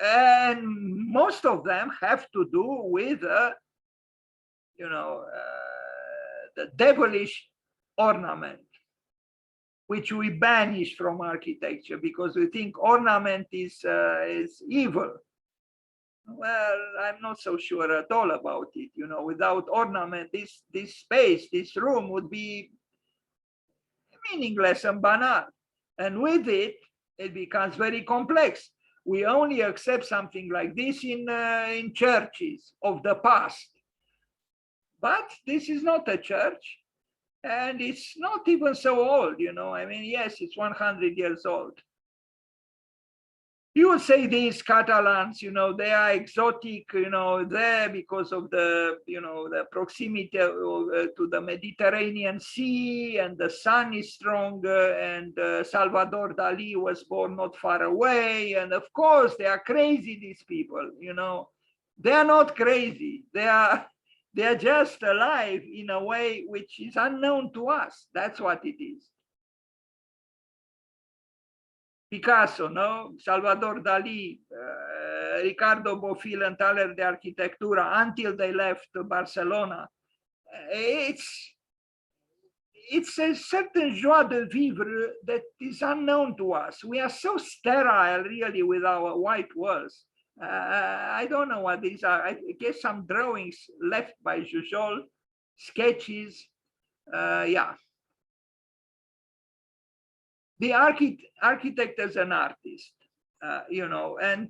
and most of them have to do with, the devilish ornament, which we banish from architecture because we think ornament is evil. Well, I'm not so sure at all about it. Without ornament, this space, this room would be meaningless and banal. And with it, it becomes very complex. We only accept something like this in churches of the past. But this is not a church, and it's not even so old, I mean, yes, it's 100 years old. You would say these Catalans, they are exotic, there because of the, the proximity to the Mediterranean Sea, and the sun is stronger, and Salvador Dali was born not far away. And of course, they are crazy, these people, They are not crazy. They are just alive in a way which is unknown to us. That's what it is. Picasso, no? Salvador Dali, Ricardo Bofill and Thaler de Arquitectura, until they left Barcelona. It's a certain joie de vivre that is unknown to us. We are so sterile, really, with our white walls. I don't know what these are. I guess some drawings left by Jujol, sketches. Yeah. The architect as an artist, and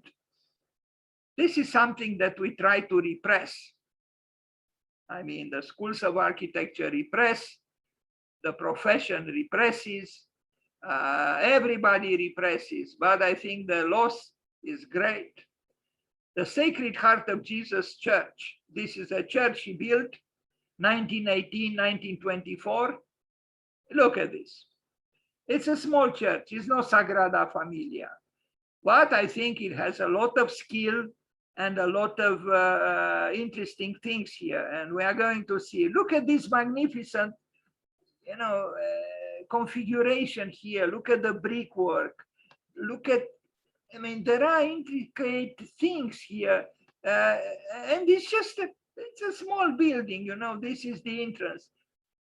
This is something that we try to repress. I mean, the schools of architecture repress, the profession represses, everybody represses, but I think the loss is great. The Sacred Heart of Jesus Church. This is a church he built 1918, 1924. Look at this. It's a small church. It's no Sagrada Familia. But I think it has a lot of skill and a lot of interesting things here. And we are going to see. Look at this magnificent, configuration here. Look at the brickwork. Look at, I mean, there are intricate things here. And it's a small building, this is the entrance.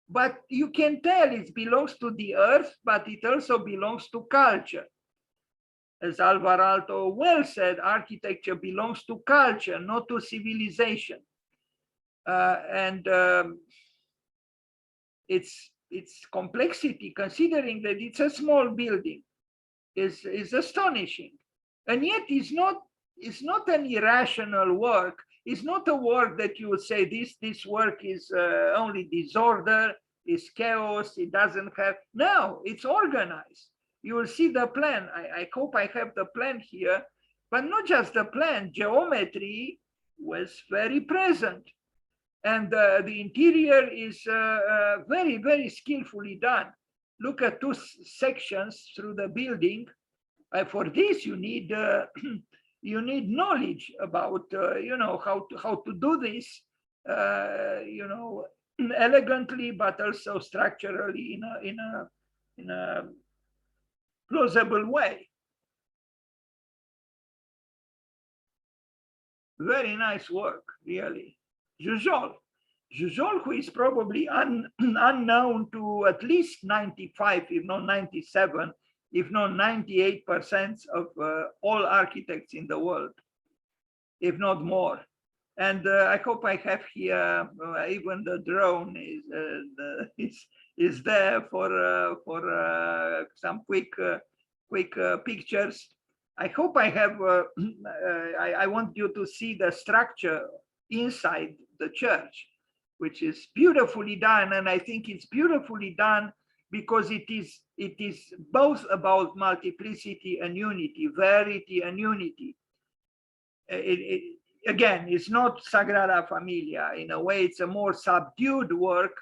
But you can tell it belongs to the earth, but it also belongs to culture. As Alvar Aalto well said, architecture belongs to culture, not to civilization. Its complexity, considering that it's a small building, is astonishing. And yet it's not an irrational work. It's not a work that you would say this work is only disorder, is chaos, it doesn't have. No, it's organized. You will see the plan. I hope I have the plan here, but not just the plan. Geometry was very present. And the interior is very, very skillfully done. Look at two sections through the building. For this, you need you need knowledge about how to do this, elegantly, but also structurally in a plausible way. Very nice work, really. Jujol, who is probably unknown to at least 95, if not 97, if not 98% of all architects in the world, if not more. And I hope I have here even the drone is there for some quick pictures. I hope I have. I want you to see the structure inside the church, which is beautifully done, and I think it's beautifully done because it is both about multiplicity and unity, verity and unity. Again, it's not Sagrada Familia. In a way, it's a more subdued work,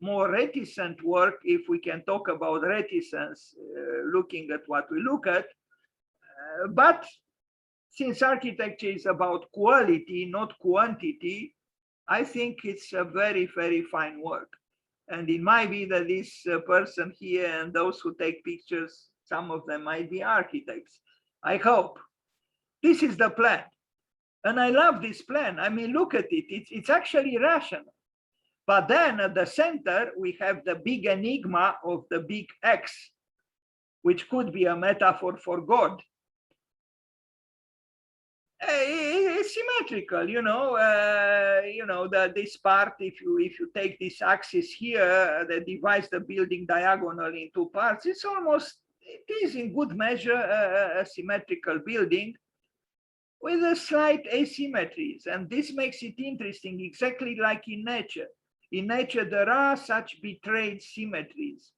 more reticent work, if we can talk about reticence, looking at what we look at. But since architecture is about quality, not quantity, I think it's a very, very fine work. And it might be that this person here and those who take pictures, some of them might be architects. I hope. This is the plan. And I love this plan. I mean, look at it. It's actually rational. But then at the center, we have the big enigma of the big X, which could be a metaphor for God. It's symmetrical, this part, if you take this axis here that divides the building diagonally in two parts, it is in good measure a symmetrical building with a slight asymmetries, and this makes it interesting, exactly like in nature. In nature, there are such betrayed symmetries.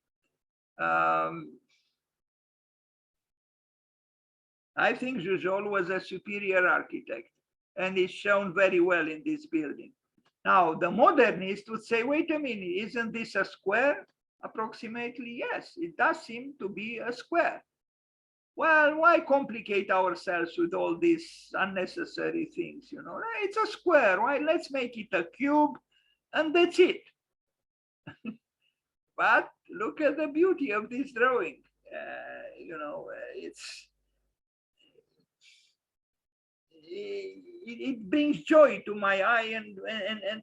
I think Jujol was a superior architect, and is shown very well in this building. Now, the modernist would say, wait a minute, isn't this a square? Approximately, yes, it does seem to be a square. Well, why complicate ourselves with all these unnecessary things? It's a square, right? Let's make it a cube, and that's it. But look at the beauty of this drawing. It brings joy to my eye and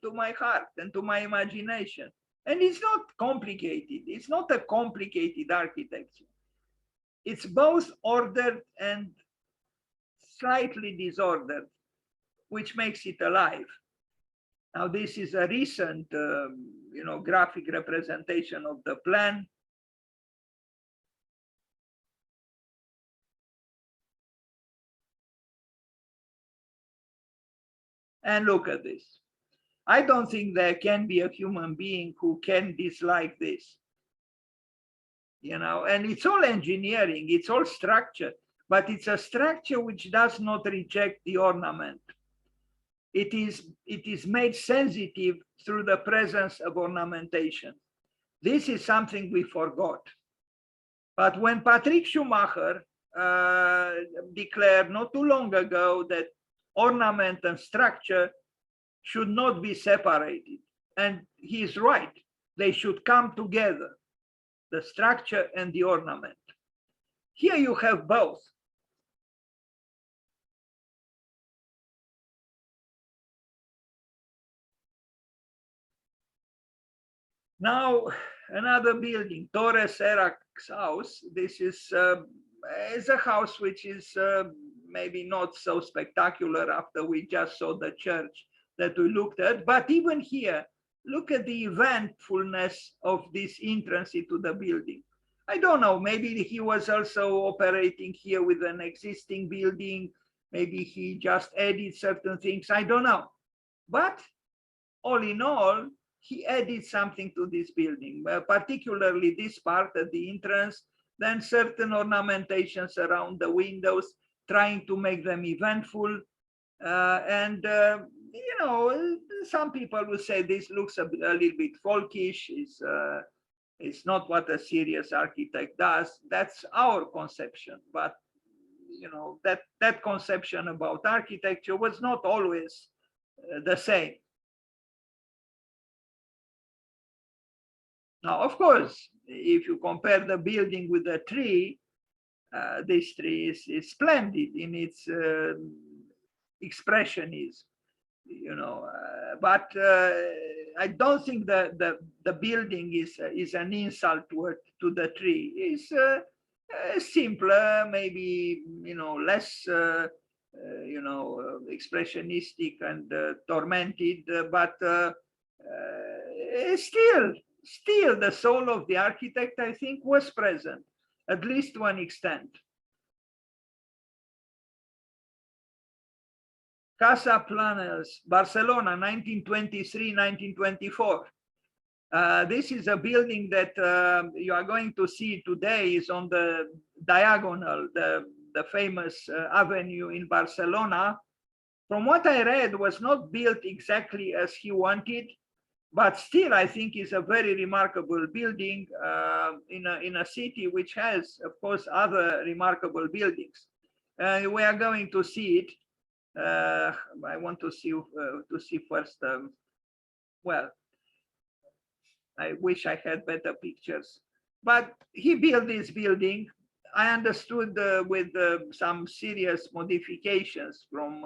to my heart and to my imagination. And it's not complicated. It's not a complicated architecture. It's both ordered and slightly disordered, which makes it alive. Now, this is a recent, graphic representation of the plan. And look at this. I don't think there can be a human being who can dislike this. You know, and it's all engineering, it's all structure, but it's a structure which does not reject the ornament. It is made sensitive through the presence of ornamentation. This is something we forgot. But when Patrick Schumacher declared not too long ago that ornament and structure should not be separated, and he's right, they should come together, the structure and the ornament. Here you have both. Now, another building, Torres Erac's house. This is a house which is maybe not so spectacular after we just saw the church that we looked at. But even here, look at the eventfulness of this entrance into the building. I don't know, maybe he was also operating here with an existing building. Maybe he just added certain things, I don't know. But all in all, he added something to this building, particularly this part at the entrance, then certain ornamentations around the windows, trying to make them eventful. You know, some people will say this looks a little bit folkish, it's not what a serious architect does. That's our conception, but you know, that conception about architecture was not always the same. Now, of course, if you compare the building with the tree, this tree is splendid in its expressionism, you know, but I don't think that the building is an insult to the tree. It's simpler, maybe, you know, less, you know, expressionistic and tormented, but still the soul of the architect, I think, was present, at least to an extent. Casa Planels, Barcelona, 1923-1924. This is a building that you are going to see today is on the diagonal, the famous avenue in Barcelona. From what I read, was not built exactly as he wanted, but still, I think is a very remarkable building in a city which has, of course, other remarkable buildings. We are going to see it. I want to see first. Well, I wish I had better pictures, but he built this building. I understood with some serious modifications from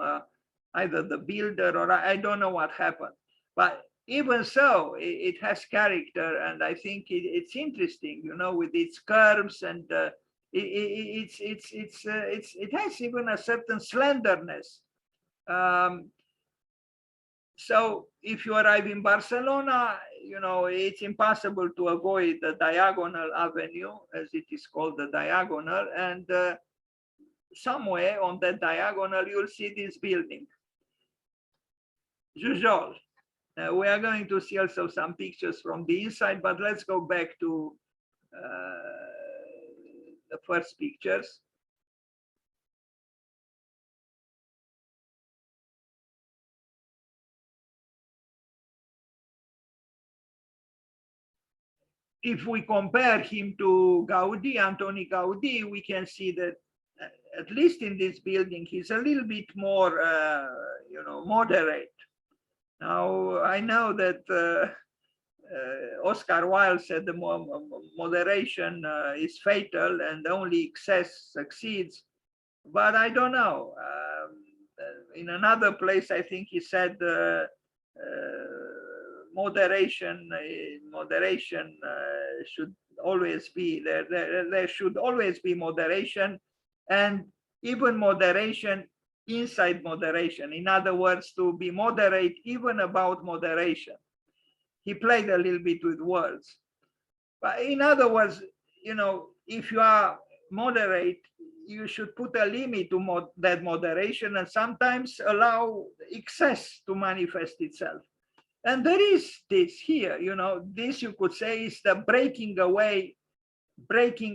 either the builder or I don't know what happened, but even so, it has character, and I think it's interesting, you know, with its curves, and it has even a certain slenderness. So if you arrive in Barcelona, you know, it's impossible to avoid the diagonal avenue, as it is called, the diagonal, and somewhere on that diagonal you'll see this building, Jujol. We are going to see also some pictures from the inside, but let's go back to the first pictures. If we compare him to Gaudi, Antoni Gaudi, we can see that at least in this building, he's a little bit more, you know, moderate. Now, I know that Oscar Wilde said the moderation is fatal and only excess succeeds, but I don't know. In another place, I think he said moderation should always be there. There should always be moderation, and even moderation inside moderation. In other words, to be moderate even about moderation. He played a little bit with words, but in other words, you know, if you are moderate, you should put a limit to that moderation and sometimes allow excess to manifest itself. And there is this here, this you could say is the breaking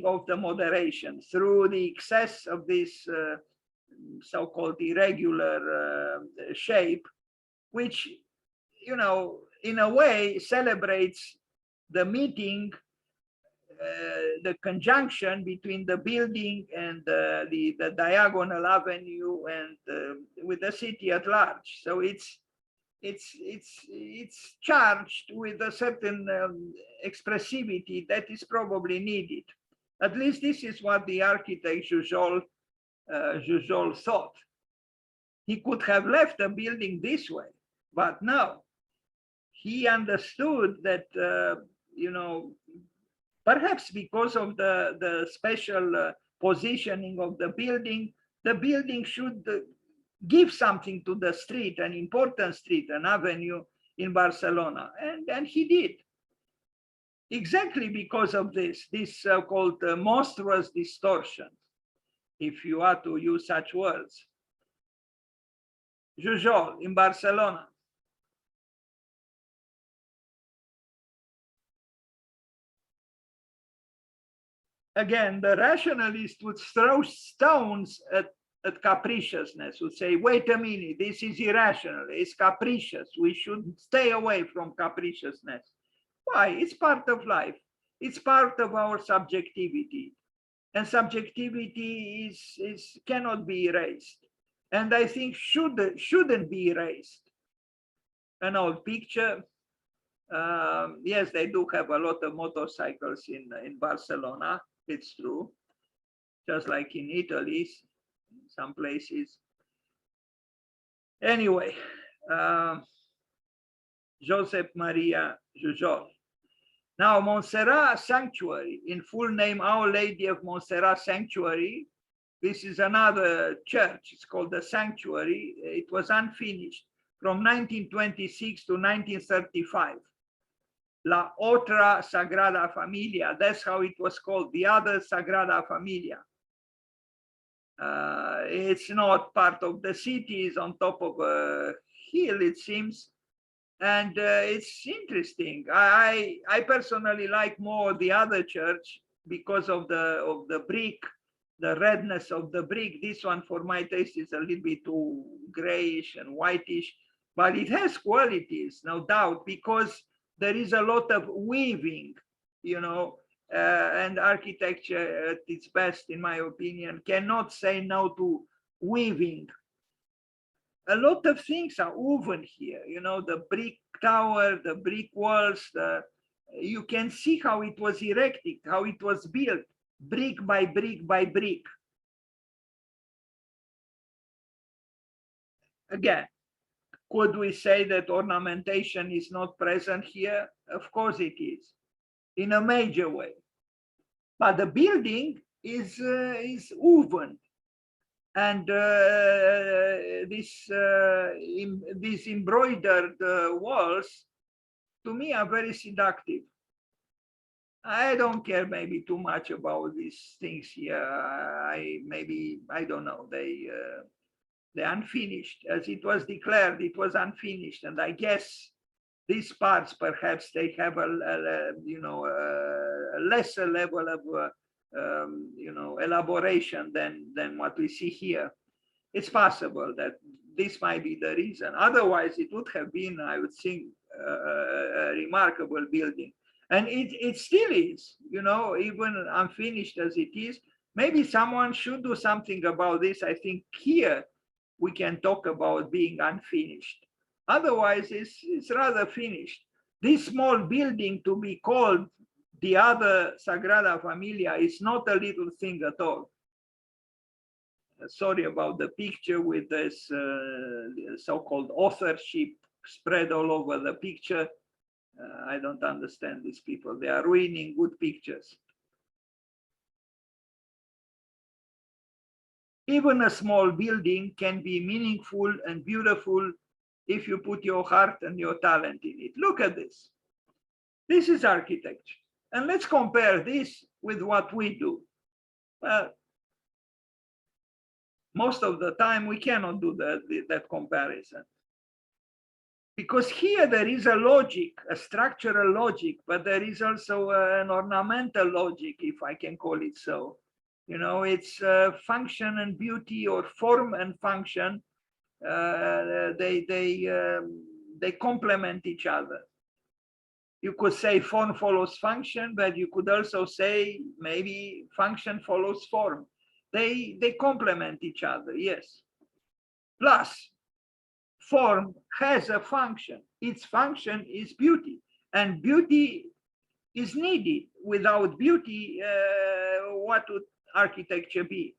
of the moderation through the excess of this so-called irregular shape, which, in a way celebrates the meeting, the conjunction between the building and the diagonal avenue and with the city at large. So it's charged with a certain expressivity that is probably needed. At least this is what the architect Jujol thought. He could have left the building this way, but no. He understood that, perhaps because of the special positioning of the building should give something to the street, an important street, an avenue in Barcelona. And he did. Exactly because of this so-called monstrous distortion, if you are to use such words. Jujol in Barcelona. Again, the rationalist would throw stones at capriciousness, would say, wait a minute, this is irrational, it's capricious, we should stay away from capriciousness. Why? It's part of life. It's part of our subjectivity. And subjectivity cannot be erased. And I think shouldn't be erased. An old picture. Yes, they do have a lot of motorcycles in Barcelona. It's true. Just like in Italy, some places. Anyway, Josep Maria Jujol. Now, Montserrat Sanctuary, in full name, Our Lady of Montserrat Sanctuary. This is another church. It's called the Sanctuary. It was unfinished from 1926 to 1935. La Otra Sagrada Familia, that's how it was called, the other Sagrada Familia. It's not part of the city, it's on top of a hill, it seems. And it's interesting. I personally like more the other church because of the brick, the redness of the brick. This one, for my taste, is a little bit too grayish and whitish, but it has qualities, no doubt, because there is a lot of weaving, and architecture at its best, in my opinion, cannot say no to weaving. A lot of things are woven here, the brick tower, the brick walls, you can see how it was erected, how it was built, brick by brick by brick. Again, could we say that ornamentation is not present here? Of course it is, in a major way. But the building is woven. And these embroidered walls, to me, are very seductive. I don't care maybe too much about these things here. I don't know. They're unfinished, as it was declared. It was unfinished, and I guess these parts perhaps they have a lesser level of elaboration than what we see here. It's possible that this might be the reason. Otherwise, it would have been, I would think, a remarkable building. And it still is, even unfinished as it is. Maybe someone should do something about this. I think here we can talk about being unfinished. Otherwise, it's rather finished. This small building to be called the other Sagrada Familia is not a little thing at all. Sorry about the picture with this so-called authorship spread all over the picture. I don't understand these people. They are ruining good pictures. Even a small building can be meaningful and beautiful if you put your heart and your talent in it. Look at this. This is architecture. And let's compare this with what we do. Well, Most of the time, we cannot do that comparison. Because here there is a logic, a structural logic, but there is also an ornamental logic, if I can call it so. You know, it's function and beauty, or form and function. They complement each other. You could say form follows function, but you could also say maybe function follows form. They complement each other, yes. Plus, form has a function. Its function is beauty, and beauty is needed. Without beauty, what would architecture be?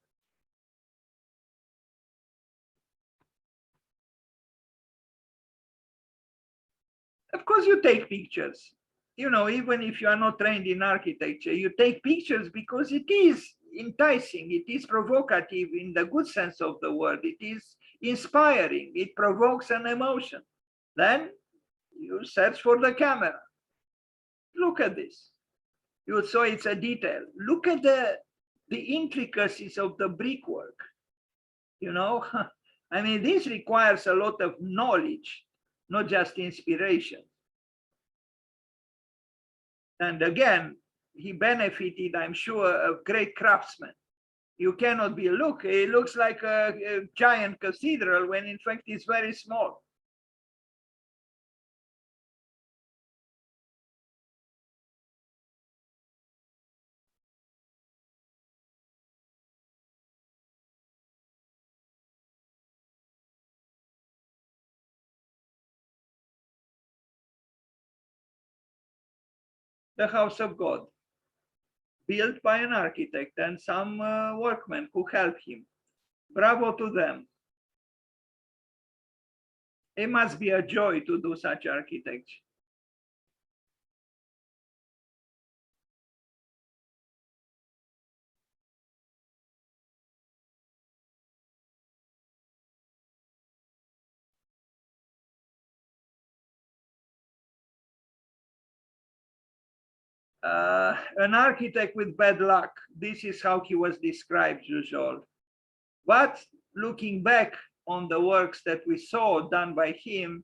Of course, you take pictures. You know, even if you are not trained in architecture, you take pictures because it is enticing, it is provocative in the good sense of the word, it is inspiring, it provokes an emotion. Then you search for the camera. Look at this. You saw it's a detail. Look at the intricacies of the brickwork. You know, I mean, this requires a lot of knowledge, not just inspiration. And again, he benefited, I'm sure, of great craftsmen. You cannot be, look, it looks like a giant cathedral when in fact it's very small. The house of God, built by an architect and some workmen who helped him. Bravo to them. It must be a joy to do such architecture. An architect with bad luck. This is how he was described, Jujol. But looking back on the works that we saw done by him,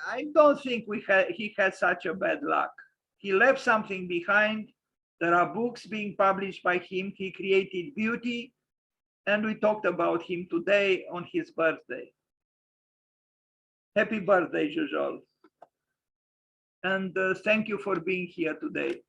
I don't think he had such a bad luck. He left something behind. There are books being published by him. He created beauty, and we talked about him today on his birthday. Happy birthday, Jujol. And thank you for being here today.